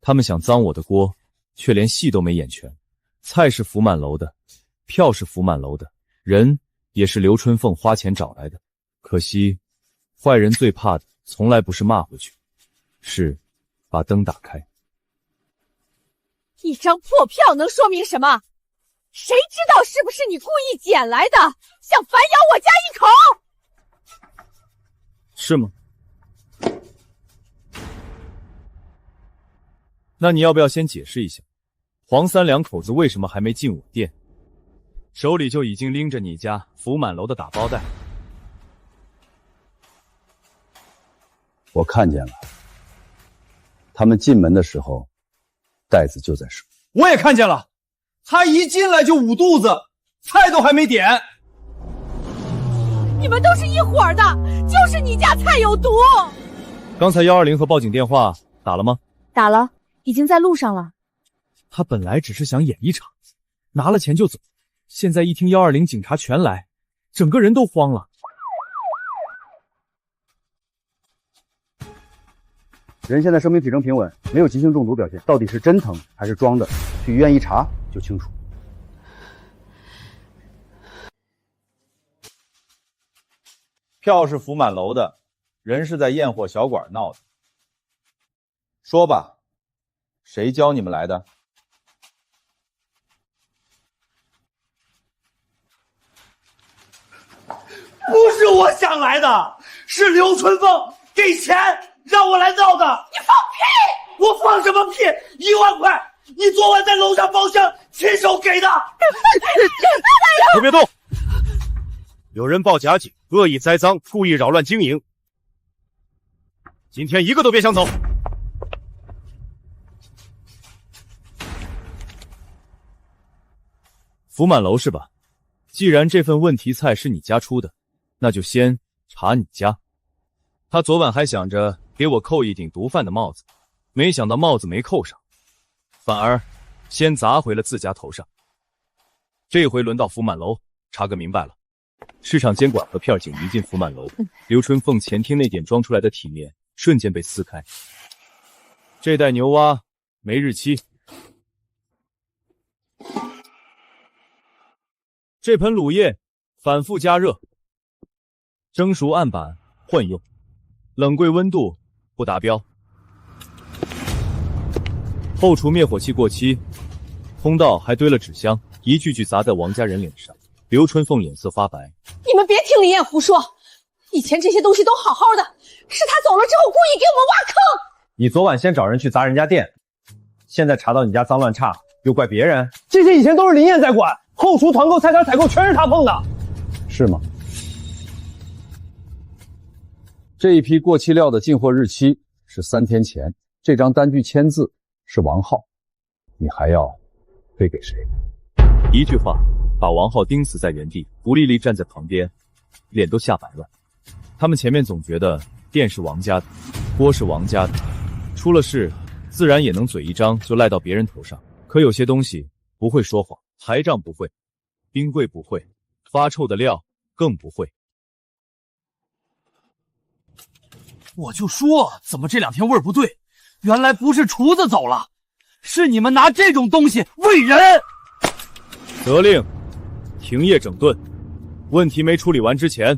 他们想脏我的锅，却连戏都没演全。菜是福满楼的，票是福满楼的，人也是刘春凤花钱找来的。可惜，坏人最怕的从来不是骂回去，是把灯打开。一张破票能说明什么？谁知道是不是你故意捡来的，想反咬我家一口？是吗？那你要不要先解释一下，黄三两口子为什么还没进我店，手里就已经拎着你家福满楼的打包袋？我看见了，他们进门的时候，袋子就在手。我也看见了，他一进来就捂肚子，菜都还没点。你们都是一伙的，就是你家菜有毒。刚才120和报警电话打了吗？打了，已经在路上了。他本来只是想演一场，拿了钱就走，现在一听120警察全来，整个人都慌了。人现在生命体征平稳，没有急性中毒表现，到底是真疼还是装的？去医院一查就清楚。票是福满楼的，人是在焰火小馆闹的。说吧，谁教你们来的？不是我想来的，是刘春凤给钱让我来闹的。你放屁！我放什么屁？1万块，你昨晚在楼上包厢亲手给的。都别动！有人报假警，恶意栽赃，故意扰乱经营。今天一个都别想走。福满楼是吧？既然这份问题菜是你家出的，那就先查你家。他昨晚还想着给我扣一顶毒贩的帽子，没想到帽子没扣上，反而先砸回了自家头上。这回轮到福满楼查个明白了。市场监管和片警一进福满楼，刘春凤前厅那点装出来的体面瞬间被撕开。这袋牛蛙没日期，这盆卤叶反复加热，蒸熟案板换用，冷柜温度不达标，后厨灭火器过期，通道还堆了纸箱，一句句砸在王家人脸上。刘春凤脸色发白，你们别听林燕胡说，以前这些东西都好好的，是他走了之后故意给我们挖坑。你昨晚先找人去砸人家店，现在查到你家脏乱差，又怪别人？这些以前都是林燕在管，后厨、团购、菜单采购全是他碰的，是吗？这一批过期料的进货日期是3天前，这张单据签字是王浩，你还要推给谁？一句话把王浩钉死在原地。吴丽丽站在旁边，脸都吓白了。他们前面总觉得店是王家的，锅是王家的，出了事自然也能嘴一张就赖到别人头上。可有些东西不会说谎，台账不会，冰柜不会，发臭的料更不会。我就说怎么这2天味儿不对，原来不是厨子走了，是你们拿这种东西喂人。责令停业整顿，问题没处理完之前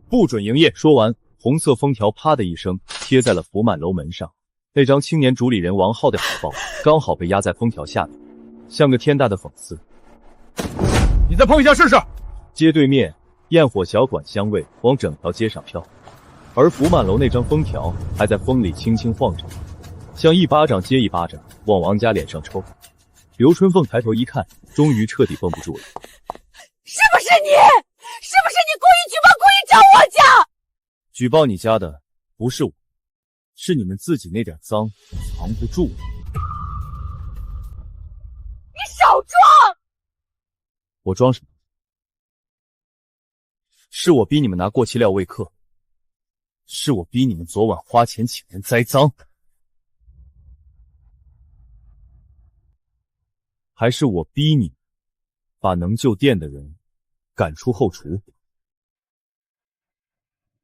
不准营业。说完，红色封条啪的一声贴在了福满楼门上。那张青年主理人王浩的海报刚好被压在封条下面，像个天大的讽刺。你再碰一下试试。街对面焰火小馆香味往整条街上飘，而福满楼那张封条还在风里轻轻晃着，像一巴掌接一巴掌往王家脸上抽。刘春凤抬头一看，终于彻底绷不住了。是不是你？是不是你故意举报，故意找我家？举报你家的不是我，是你们自己那点脏藏不住。你少装！我装什么？是我逼你们拿过期料喂客，是我逼你们昨晚花钱请人栽赃，还是我逼你把能救店的人赶出后厨？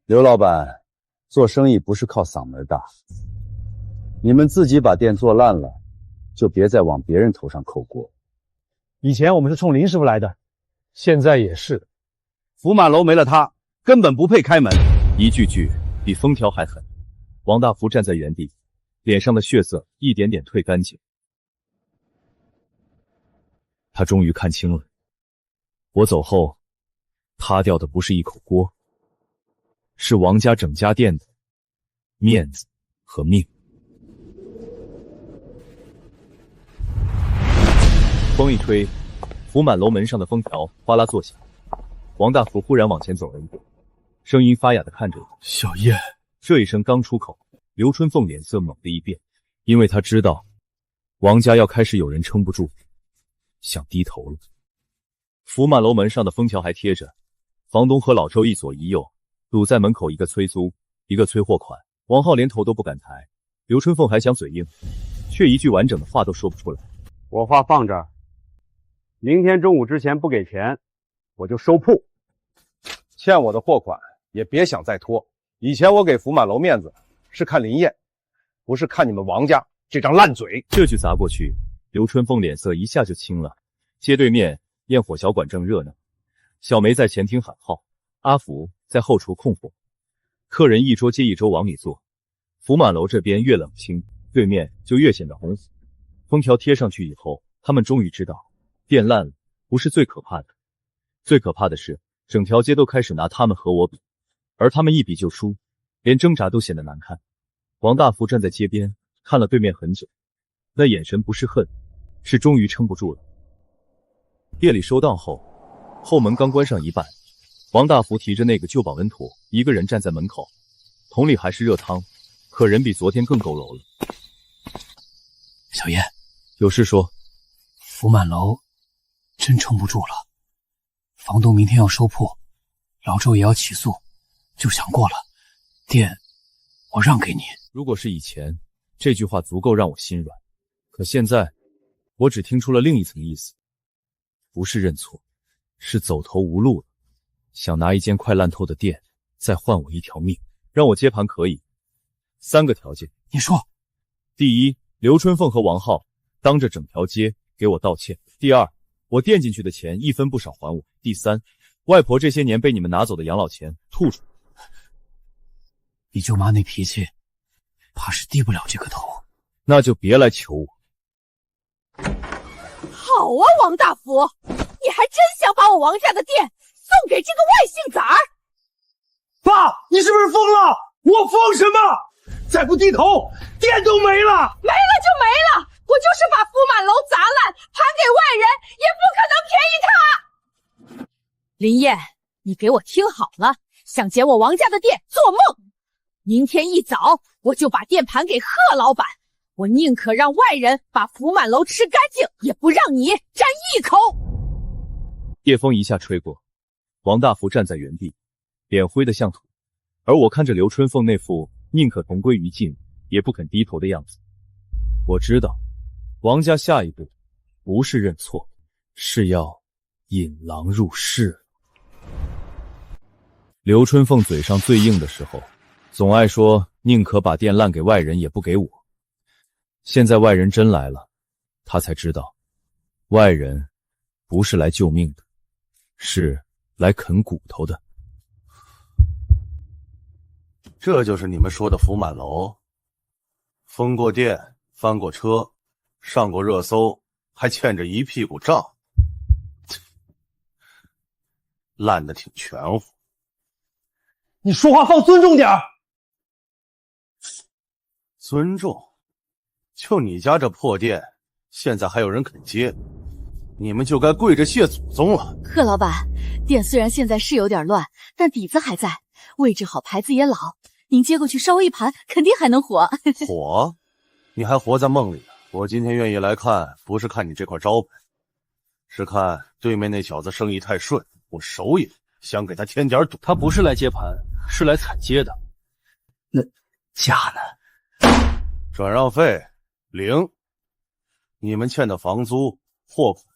刘老板，做生意不是靠嗓门大，你们自己把店做烂了，就别再往别人头上扣锅。以前我们是冲林师傅来的，现在也是。福满楼没了他，根本不配开门。一句句比封条还狠。王大福站在原地，脸上的血色一点点退干净。他终于看清了，我走后，塌掉的不是一口锅，是王家整家店的面子和命。风一吹，福满楼门上的封条哗啦作响。王大福忽然往前走了一步，声音发哑地看着我：“小叶。”这一声刚出口，刘春凤脸色猛地一变，因为他知道王家要开始有人撑不住，想低头了。福满楼门上的封条还贴着，房东和老周一左一右堵在门口，一个催租，一个催货款。王浩连头都不敢抬，刘春凤还想嘴硬，却一句完整的话都说不出来。我话放这儿，明天中午之前不给钱，我就收铺。欠我的货款也别想再拖。以前我给福满楼面子是看林燕，不是看你们王家这张烂嘴。这句砸过去，刘春凤脸色一下就青了。街对面焰火小馆正热闹，小梅在前厅喊号，阿福在后厨控火，客人一桌接一桌往里坐。福满楼这边越冷清，对面就越显得红火。封条贴上去以后，他们终于知道，店烂了不是最可怕的，最可怕的是整条街都开始拿他们和我比，而他们一比就输，连挣扎都显得难看。王大福站在街边看了对面很久，那眼神不是恨，是终于撑不住了。店里收档后，后门刚关上一半，王大福提着那个旧保温桶，一个人站在门口，桶里还是热汤，可人比昨天更佝偻了。小叶，有事说。福满楼真撑不住了，房东明天要收铺，老周也要起诉，就想过了，店我让给你。如果是以前，这句话足够让我心软，可现在，我只听出了另一层意思，不是认错，是走投无路了，想拿一间快烂透的店，再换我一条命，让我接盘可以，3个条件。你说，第一，刘春凤和王浩当着整条街给我道歉。第二，我垫进去的钱一分不少还我。第三，外婆这些年被你们拿走的养老钱吐出。你舅妈那脾气，怕是低不了这个头。那就别来求我。好啊，王大福，你还真想把我王家的店送给这个外姓崽儿？爸，你是不是疯了？我疯什么？再不低头，店都没了。没了就没了，我就是把福满楼砸烂，盘给外人，也不可能便宜他。林燕，你给我听好了，想捡我王家的店，做梦！明天一早我就把店盘给贺老板，我宁可让外人把福满楼吃干净，也不让你沾一口。夜风一下吹过，王大福站在原地，脸灰得像土，而我看着刘春凤那副宁可同归于尽，也不肯低头的样子，我知道王家下一步不是认错，是要引狼入室。刘春凤嘴上最硬的时候，总爱说宁可把店烂给外人也不给我。现在外人真来了，他才知道，外人不是来救命的，是来啃骨头的。这就是你们说的福满楼，封过店，翻过车，上过热搜，还欠着一屁股账，烂得挺全乎。你说话放尊重点儿。尊重？就你家这破店，现在还有人肯接，你们就该跪着谢祖宗了。贺老板，店虽然现在是有点乱，但底子还在，位置好，牌子也老，您接过去稍微一盘，肯定还能火。火？你还活在梦里呢。我今天愿意来看，不是看你这块招牌，是看对面那小子生意太顺，我手痒，想给他添点堵。他不是来接盘，是来踩街的。那价呢？转让费0，你们欠的房租、货款、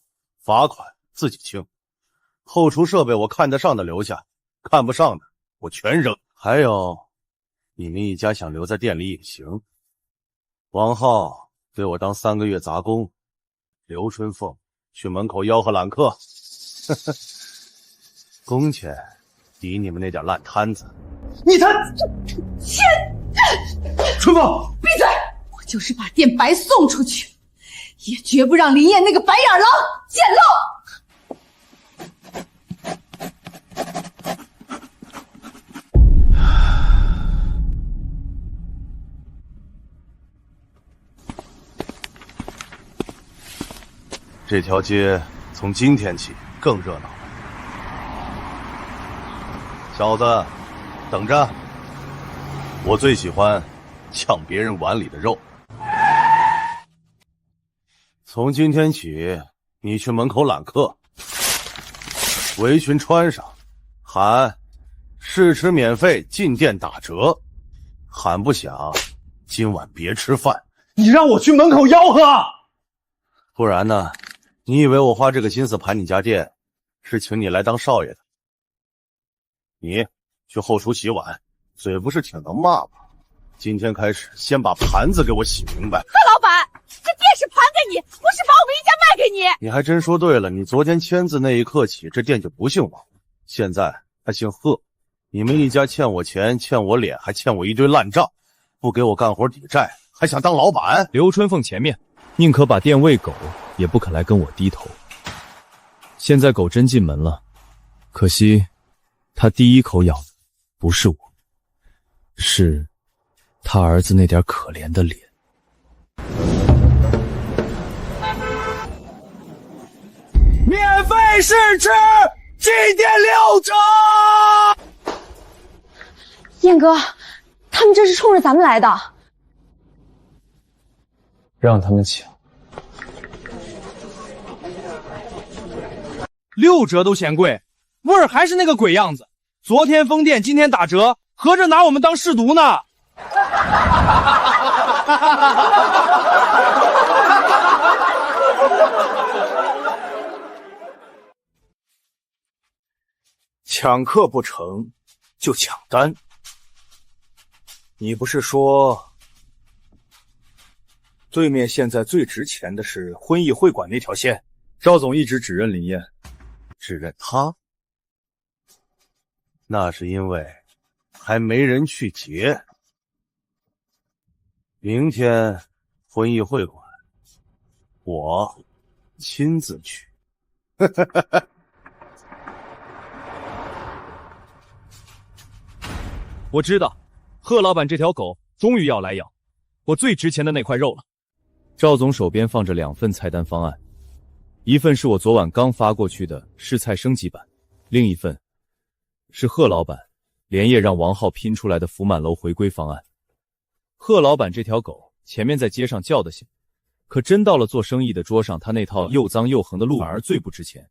罚款自己清，后厨设备我看得上的留下，看不上的我全扔。还有，你们一家想留在店里也行。王浩给我当3个月杂工，刘春凤去门口吆喝揽客，呵呵，工钱抵你们那点烂摊子。你才钱！春凤，闭嘴！我就是把店白送出去，也绝不让林燕那个白眼狼捡漏。这条街从今天起更热闹了。小子，等着！我最喜欢抢别人碗里的肉。从今天起，你去门口揽客，围裙穿上，喊试吃免费，进店打折，喊不响，今晚别吃饭。你让我去门口吆喝？不然呢？你以为我花这个心思盘你家店，是请你来当少爷的？你去后厨洗碗，嘴不是挺能骂吗？今天开始，先把盘子给我洗明白。贺老板，这店是盘给你，不是把我们一家卖给你。你还真说对了，你昨天签字那一刻起，这店就不姓王，现在还姓贺。你们一家欠我钱，欠我脸，还欠我一堆烂账，不给我干活抵债，还想当老板？刘春凤前面宁可把店喂狗，也不肯来跟我低头。现在狗真进门了，可惜他第一口咬的不是我，是他儿子那点可怜的脸。免费试吃，祭奠6折。燕哥，他们这是冲着咱们来的。让他们抢。 6折都嫌贵，味儿还是那个鬼样子。昨天封店，今天打折，合着拿我们当试毒呢。抢客不成就抢单。你不是说对面现在最值钱的是婚艺会馆那条线？赵总一直只认林燕。 只认他，那是因为还没人去结。明天婚艺会馆，我亲自去。我知道，贺老板这条狗终于要来咬我最值钱的那块肉了。赵总手边放着2份菜单方案。 一份是我昨晚刚发过去的试菜升级版，另一份是贺老板连夜让王浩拼出来的福满楼回归方案。贺老板这条狗前面在街上叫得响，可真到了做生意的桌上，他那套又脏又横的路反而最不值钱。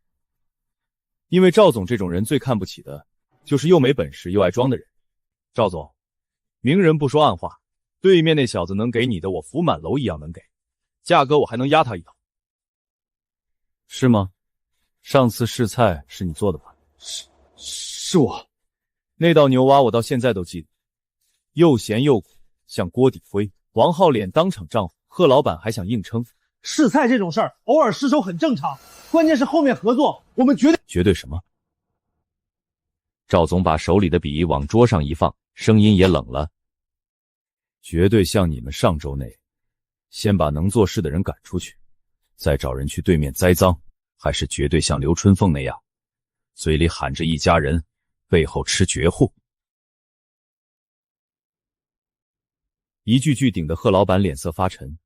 因为赵总这种人最看不起的就是又没本事又爱装的人。赵总，明人不说暗话，对面那小子能给你的，我福满楼一样能给，价格我还能压他一头。 是吗？上次试菜是你做的吧？是我。那道牛蛙我到现在都记得，又咸又苦，像锅底灰。王浩脸当场涨，贺老板还想硬撑。试菜这种事儿，偶尔失手很正常，关键是后面合作，我们绝对什么？赵总把手里的笔往桌上一放，声音也冷了。绝对像你们上周那，先把能做事的人赶出去。 再找人去对面栽赃，还是绝对像刘春凤那样，嘴里喊着一家人，背后吃绝户。一句句顶得贺老板脸色发沉。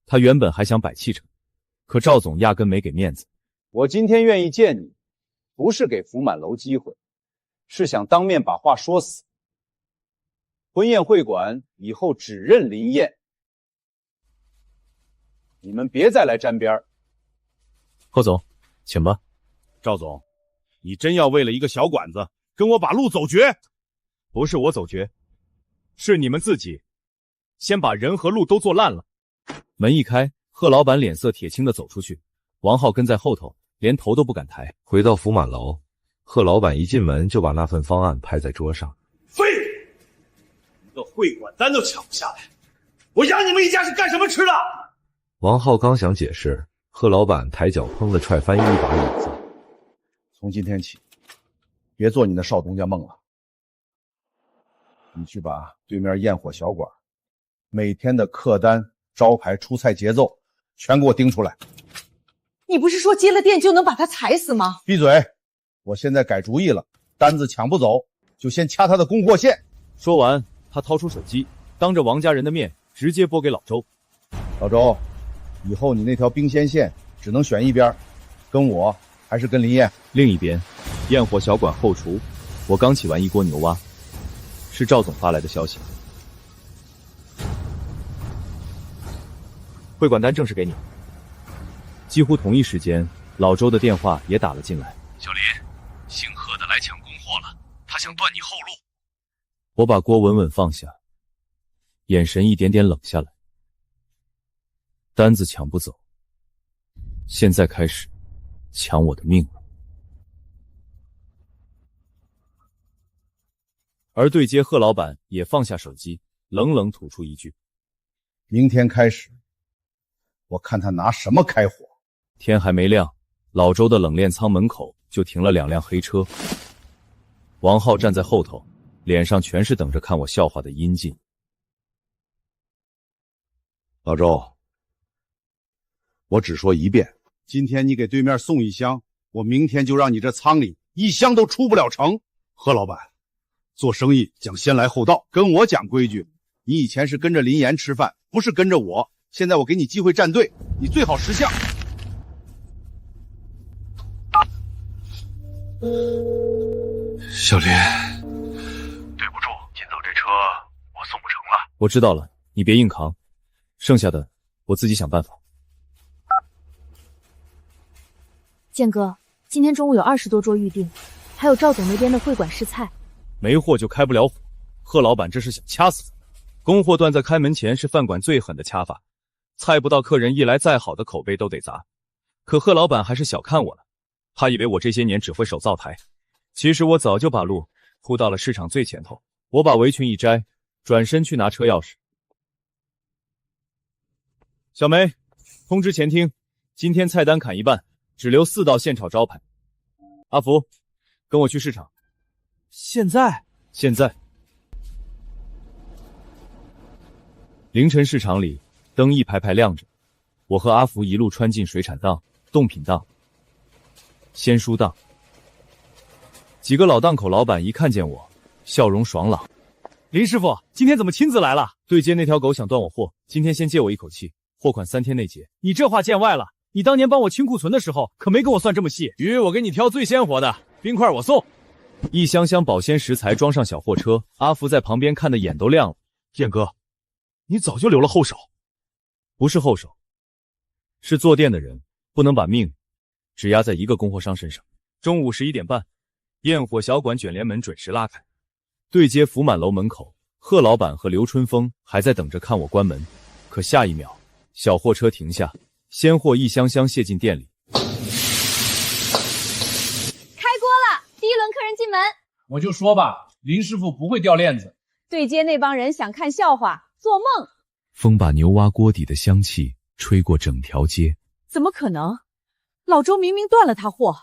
他原本还想摆气场，可赵总压根没给面子。我今天愿意见你，不是给福满楼机会，是想当面把话说死。婚宴会馆以后只认林燕。 你们别再来沾边儿。贺总，请吧。赵总，你真要为了一个小馆子跟我把路走绝？不是我走绝，是你们自己先把人和路都做烂了。门一开，贺老板脸色铁青的走出去，王浩跟在后头，连头都不敢抬。回到福满楼，贺老板一进门就把那份方案拍在桌上。废物！一个会馆单都抢不下来，我养你们一家是干什么吃的？ 王浩刚想解释，贺老板抬脚砰的踹翻一把椅子。从今天起，别做你那少东家梦了。你去把对面焰火小馆每天的客单、招牌、出菜节奏全给我盯出来。你不是说接了店就能把他踩死吗？闭嘴！我现在改主意了，单子抢不走，就先掐他的供货线。说完，他掏出手机，当着王家人的面直接拨给老周。老周。 以后你那条冰鲜线只能选一边，跟我还是跟林燕？另一边，焰火小馆后厨，我刚起完一锅牛蛙，是赵总发来的消息。会馆单正式给你。几乎同一时间，老周的电话也打了进来。小林，姓贺的来抢供货了，他想断你后路。我把锅稳稳放下，眼神一点点冷下来。 单子抢不走，现在开始抢我的命了。而对接贺老板也放下手机，冷冷吐出一句：“明天开始，我看他拿什么开火。”天还没亮，老周的冷链仓门口就停了2辆黑车。王浩站在后头，脸上全是等着看我笑话的阴劲。老周。 我只说一遍，今天你给对面送1箱，我明天就让你这仓里1箱都出不了城。贺老板，做生意讲先来后到，跟我讲规矩。你以前是跟着林岩吃饭，不是跟着我。现在我给你机会站队，你最好识相。小林，对不住，今早这车我送不成了。我知道了，你别硬扛，剩下的我自己想办法。建哥，今天中午有20多桌预定，还有赵总那边的会馆试菜。没货就开不了火，贺老板这是想掐死咱们。供货端在开门前是饭馆最狠的掐法，菜不到客人一来，再好的口碑都得砸。可贺老板还是小看我了，他以为我这些年只会守灶台，其实我早就把路铺到了市场最前头。我把围裙一摘，转身去拿车钥匙。小梅，通知前厅，今天菜单砍一半，只留4道现炒招牌。阿福，跟我去市场。现在？现在。凌晨市场里灯一排排亮着，我和阿福一路穿进水产档、冻品档、鲜蔬档。几个老档口老板一看见我，笑容爽朗。林师傅，今天怎么亲自来了？对接那条狗想断我货，今天先借我一口气，货款3天内结。你这话见外了，你当年帮我清库存的时候，可没跟我算这么细。鱼我给你挑最鲜活的，冰块我送。一箱箱保鲜食材装上小货车，阿福在旁边看得眼都亮了。燕哥，你早就留了后手。不是后手，是做店的人不能把命只压在一个供货商身上。中午11点半，焰火小馆卷帘门准时拉开，对接福满楼门口，贺老板和刘春风还在等着看我关门。可下一秒，小货车停下，鲜货一箱箱卸进店里。开锅了，第1轮客人进门。我就说吧，林师傅不会掉链子。对接那帮人想看笑话，做梦。风把牛蛙锅底的香气吹过整条街。怎么可能？老周明明断了他货。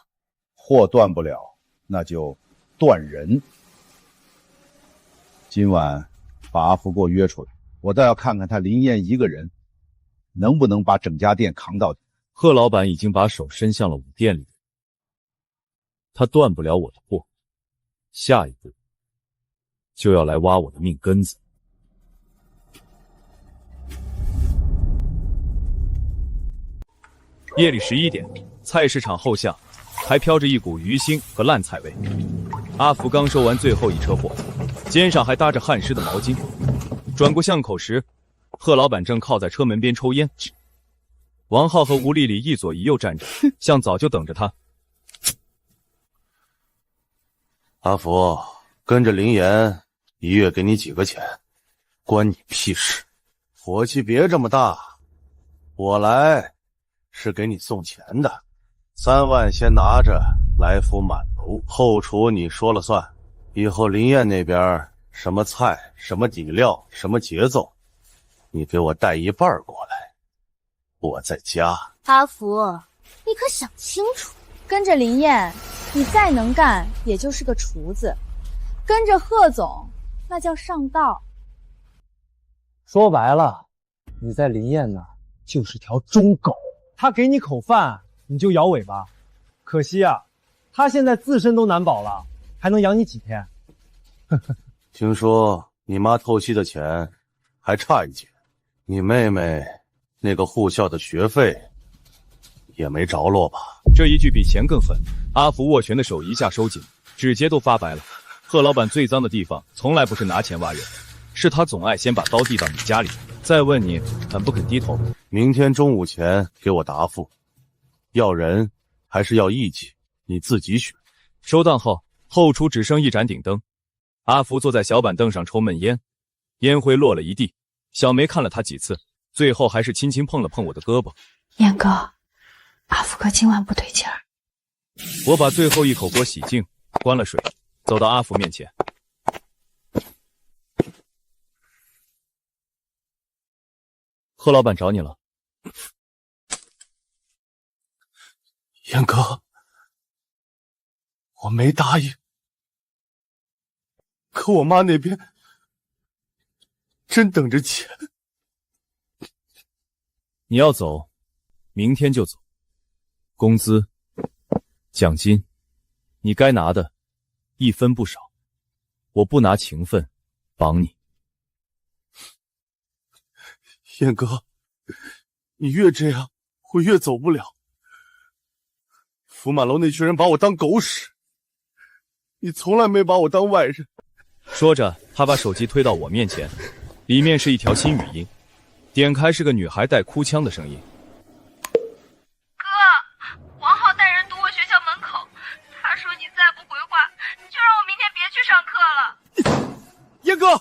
货断不了，那就断人。今晚把阿福给我约出来，我倒要看看他林燕一个人能不能把整家店扛到底。贺老板已经把手伸向了我店里，他断不了我的货，下一步就要来挖我的命根子。夜里11点，菜市场后巷还飘着一股鱼腥和烂菜味。阿福刚收完最后一车货，肩上还搭着汗湿的毛巾。转过巷口时，贺老板正靠在车门边抽烟。王浩和吴丽丽一左一右站着，像早就等着他。阿福，跟着林岩，一月给你几个钱，关你屁事！火气别这么大，我来是给你送钱的，3万先拿着，来福满楼，后厨你说了算。以后林燕那边什么菜、什么底料、什么节奏，你给我带一半过来，我再加。阿福，你可想清楚，跟着林燕，你再能干也就是个厨子；跟着贺总，那叫上道。说白了，你在林燕那就是条忠狗。他给你口饭，你就摇尾巴。可惜啊，他现在自身都难保了，还能养你几天？听说你妈透析的钱还差一截，你妹妹那个护校的学费也没着落吧？这一句比钱更狠。阿福握拳的手一下收紧，指节都发白了。贺老板最脏的地方从来不是拿钱挖人，是他总爱先把刀递到你家里，再问你肯不肯低头。明天中午前给我答复，要人还是要义气，你自己选。收档后，后厨只剩一盏顶灯。阿福坐在小板凳上抽闷烟，烟灰落了一地。小梅看了他几次，最后还是轻轻碰了碰我的胳膊。燕哥，阿福哥今晚不对劲儿。我把最后一口锅洗净，关了水，走到阿福面前。贺老板找你了。燕哥，我没答应，可我妈那边真等着钱。你要走，明天就走。工资、奖金，你该拿的，一分不少。我不拿情分绑你。燕哥，你越这样，我越走不了。福满楼那群人把我当狗屎，你从来没把我当外人。说着，他把手机推到我面前，里面是一条新语音，点开是个女孩带哭腔的声音。哥，王浩带人堵我学校门口，他说你再不回话，就让我明天别去上课了。燕哥，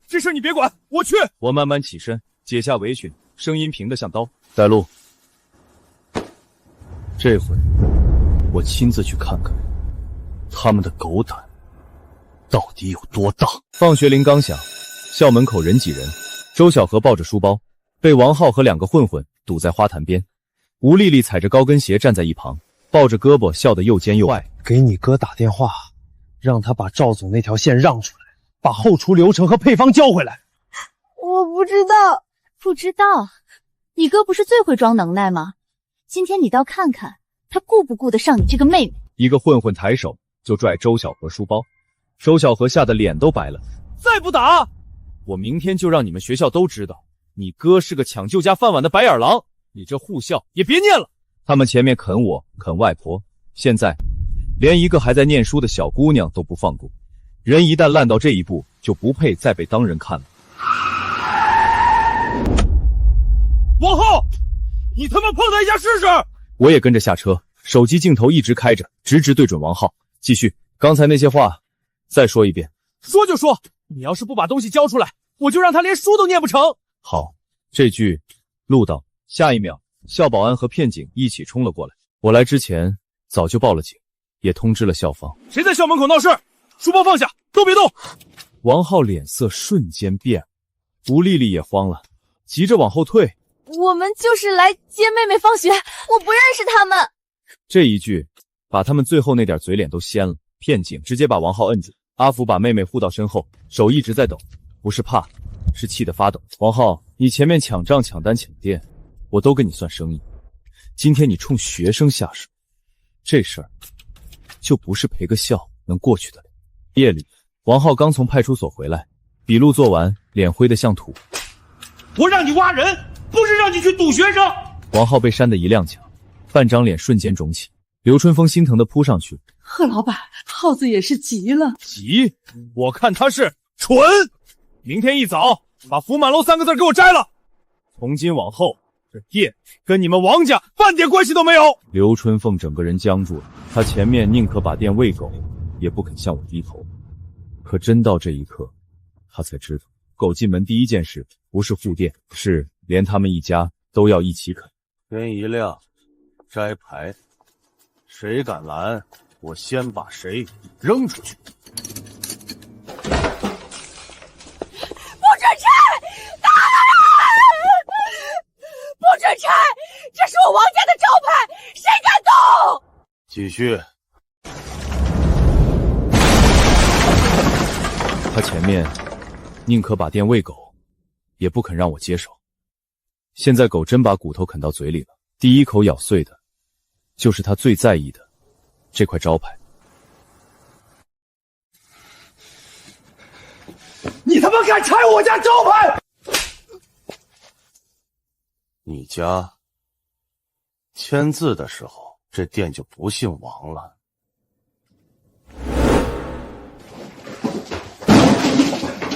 这事你别管，我去。我慢慢起身，解下围裙，声音平得像刀。带路。这回我亲自去看看他们的狗胆到底有多大。放学铃刚响，校门口人挤人，周小河抱着书包，被王浩和2个混混堵在花坛边。吴丽丽踩着高跟鞋站在一旁，抱着胳膊笑得又尖又歪。给你哥打电话，让他把赵总那条线让出来，把后厨流程和配方交回来。我不知道。不知道？你哥不是最会装能耐吗？今天你倒看看，他顾不顾得上你这个妹妹？一个混混抬手就拽周小河书包，周小河吓得脸都白了。再不打，我明天就让你们学校都知道，你哥是个抢救家饭碗的白眼狼，你这护校也别念了。他们前面啃我，啃外婆，现在连一个还在念书的小姑娘都不放过。人一旦烂到这一步，就不配再被当人看了。王浩，你他妈碰他一下试试！我也跟着下车，手机镜头一直开着，直对准王浩。继续，刚才那些话再说一遍。说就说，你要是不把东西交出来，我就让他连书都念不成。好，这句录到。下一秒，校保安和片警一起冲了过来。我来之前早就报了警，也通知了校方。谁在校门口闹事？书包放下，都别动！王浩脸色瞬间变了，吴丽丽也慌了，急着往后退。我们就是来接妹妹放学，我不认识他们。这一句把他们最后那点嘴脸都掀了。片警直接把王浩摁住，阿福把妹妹护到身后，手一直在抖，不是怕，是气得发抖。王浩，你前面抢账、抢单、抢店，我都跟你算生意。今天你冲学生下手，这事儿就不是赔个笑能过去的。夜里，王浩刚从派出所回来，笔录做完，脸灰得像土。我让你挖人，不是让你去堵学生。王浩被扇得一踉跄，半张脸瞬间肿起。刘春风心疼地扑上去。贺老板，耗子也是急了。急？我看他是蠢。明天一早把福满楼3个字给我摘了。从今往后，这店跟你们王家半点关系都没有。刘春凤整个人僵住了，他前面宁可把店喂狗，也不肯向我低头。可真到这一刻，他才知道，狗进门第一件事不是护店，是连他们一家都要一起啃。天一亮，摘牌，谁敢拦，我先把谁扔出去。不准拆！打人！不准拆！这是我王家的招牌，谁敢动？继续。他前面宁可把店喂狗，也不肯让我接手。现在狗真把骨头啃到嘴里了，第一口咬碎的，就是他最在意的这块招牌。你他妈敢拆我家招牌！你家签字的时候，这店就不姓王了。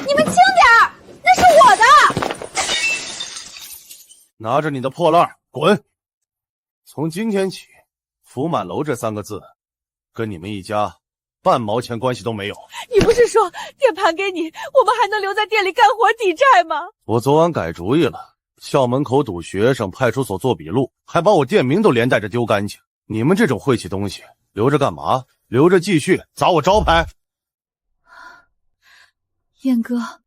你们轻点儿，那是我的。拿着你的破烂滚！从今天起，福满楼这3个字，跟你们一家半毛钱关系都没有。你不是说店盘给你，我们还能留在店里干活抵债吗？我昨晚改主意了，校门口堵学生，派出所做笔录，还把我店名都连带着丢干净。你们这种晦气东西，留着干嘛？留着继续砸我招牌。燕哥，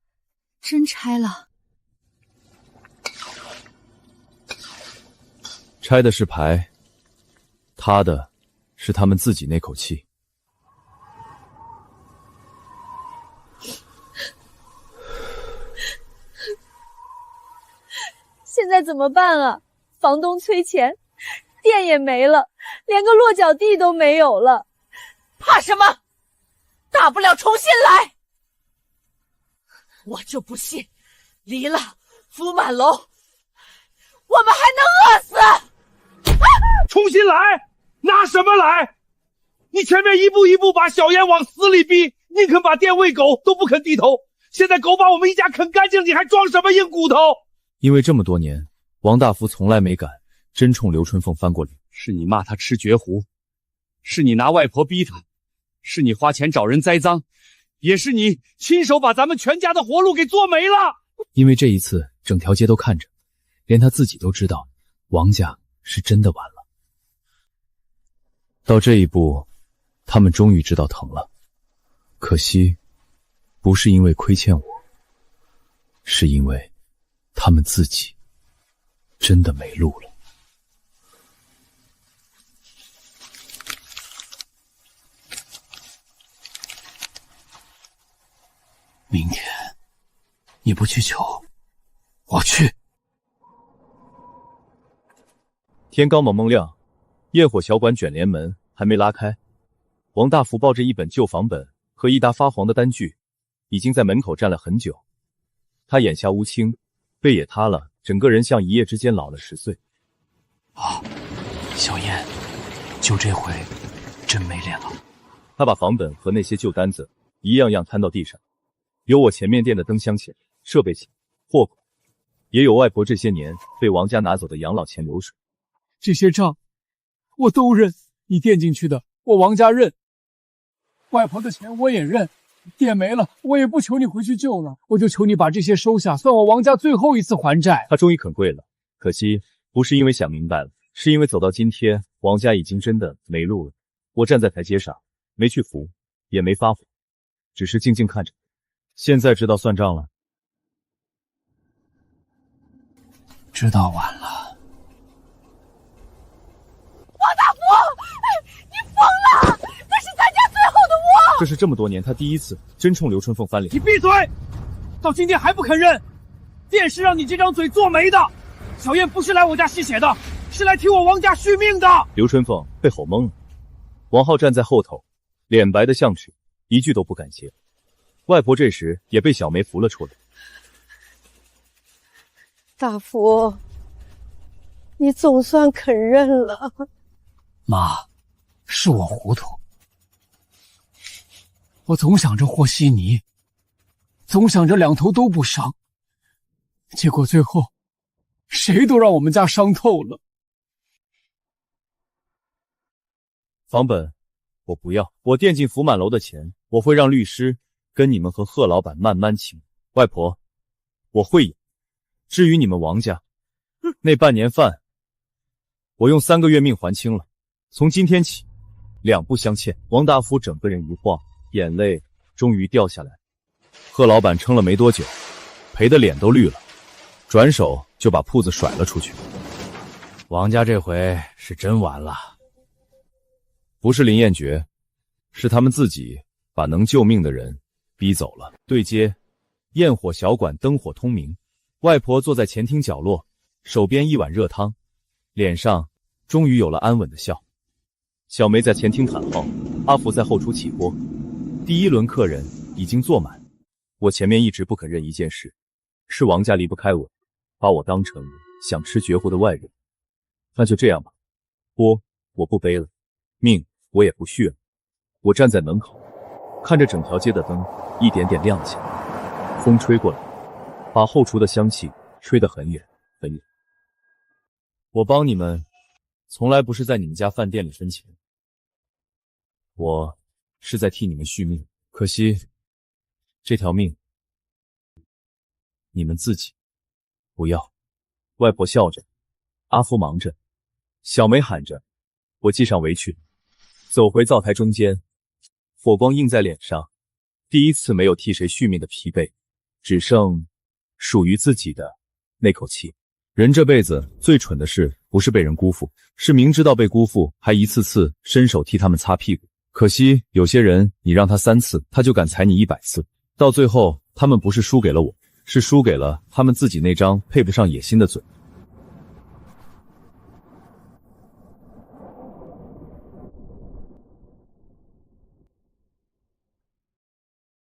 真拆了？拆的是牌，他的是他们自己那口气。现在怎么办啊？房东催钱，店也没了，连个落脚地都没有了。怕什么？大不了重新来。我就不信，离了福满楼，我们还能饿死。重新来？拿什么来？你前面一步一步把小燕往死里逼，宁肯把店喂狗都不肯低头。现在狗把我们一家啃干净，你还装什么硬骨头？因为这么多年，王大福从来没敢真冲刘春凤翻过脸。是你骂他吃绝糊，是你拿外婆逼他，是你花钱找人栽赃，也是你亲手把咱们全家的活路给做没了。因为这一次，整条街都看着，连他自己都知道，王家是真的完了。到这一步，他们终于知道疼了。可惜，不是因为亏欠我，是因为他们自己真的没路了。明天你不去求，我去。天刚蒙蒙亮，焰火小馆卷帘门还没拉开，王大福抱着一本旧房本和一沓发黄的单据，已经在门口站了很久。他眼下乌青，背也塌了，整个人像一夜之间老了10岁。小燕，就这回真没脸了。他把房本和那些旧单子一样样摊到地上，有我前面店的灯箱钱、设备钱、货款，也有外婆这些年被王家拿走的养老钱流水。这些账我都认，你垫进去的我王家认，外婆的钱我也认，店没了我也不求你回去救了，我就求你把这些收下，算我王家最后一次还债。他终于肯跪了，可惜不是因为想明白了，是因为走到今天，王家已经真的没路了。我站在台阶上，没去扶，也没发火，只是静静看着。现在知道算账了，知道晚了。王大福，你疯了！那是咱家最后的窝。这是这么多年他第一次真冲刘春凤翻脸。你闭嘴！到今天还不肯认，店是让你这张嘴做媒的。小燕不是来我家吸血的，是来替我王家续命的。刘春凤被吼懵了，王浩站在后头，脸白的像纸，一句都不敢接。外婆这时也被小梅扶了出来。大福，你总算肯认了。妈，是我糊涂，我总想着和稀泥，总想着两头都不伤，结果最后谁都让我们家伤透了。房本我不要，我垫进福满楼的钱我会让律师跟你们和贺老板慢慢清。外婆，我会养。至于你们王家那半年饭，我用3个月命还清了。从今天起，2不相欠。王大福整个人一晃，眼泪终于掉下来。贺老板撑了没多久，赔得脸都绿了，转手就把铺子甩了出去。王家这回是真完了。不是林彦觉，是他们自己把能救命的人逼走了。对街，焰火小馆灯火通明，外婆坐在前厅角落，手边一碗热汤，脸上终于有了安稳的笑。小梅在前厅喊号，阿福在后厨起锅。第1轮客人已经坐满。我前面一直不肯认一件事，是王家离不开我，把我当成想吃绝户的外人。那就这样吧，锅我不背了，命我也不续了。我站在门口，看着整条街的灯一点点亮起来，风吹过来，把后厨的香气吹得很远很远。我帮你们从来不是在你们家饭店里分钱，我是在替你们续命。可惜这条命你们自己不要。外婆笑着，阿福忙着，小梅喊着，我系上围裙，走回灶台中间，火光映在脸上，第一次没有替谁续命的疲惫，只剩属于自己的那口气。人这辈子最蠢的事，不是被人辜负，是明知道被辜负，还一次次伸手替他们擦屁股。可惜有些人，你让他3次，他就敢踩你100次，到最后他们不是输给了我，是输给了他们自己那张配不上野心的嘴。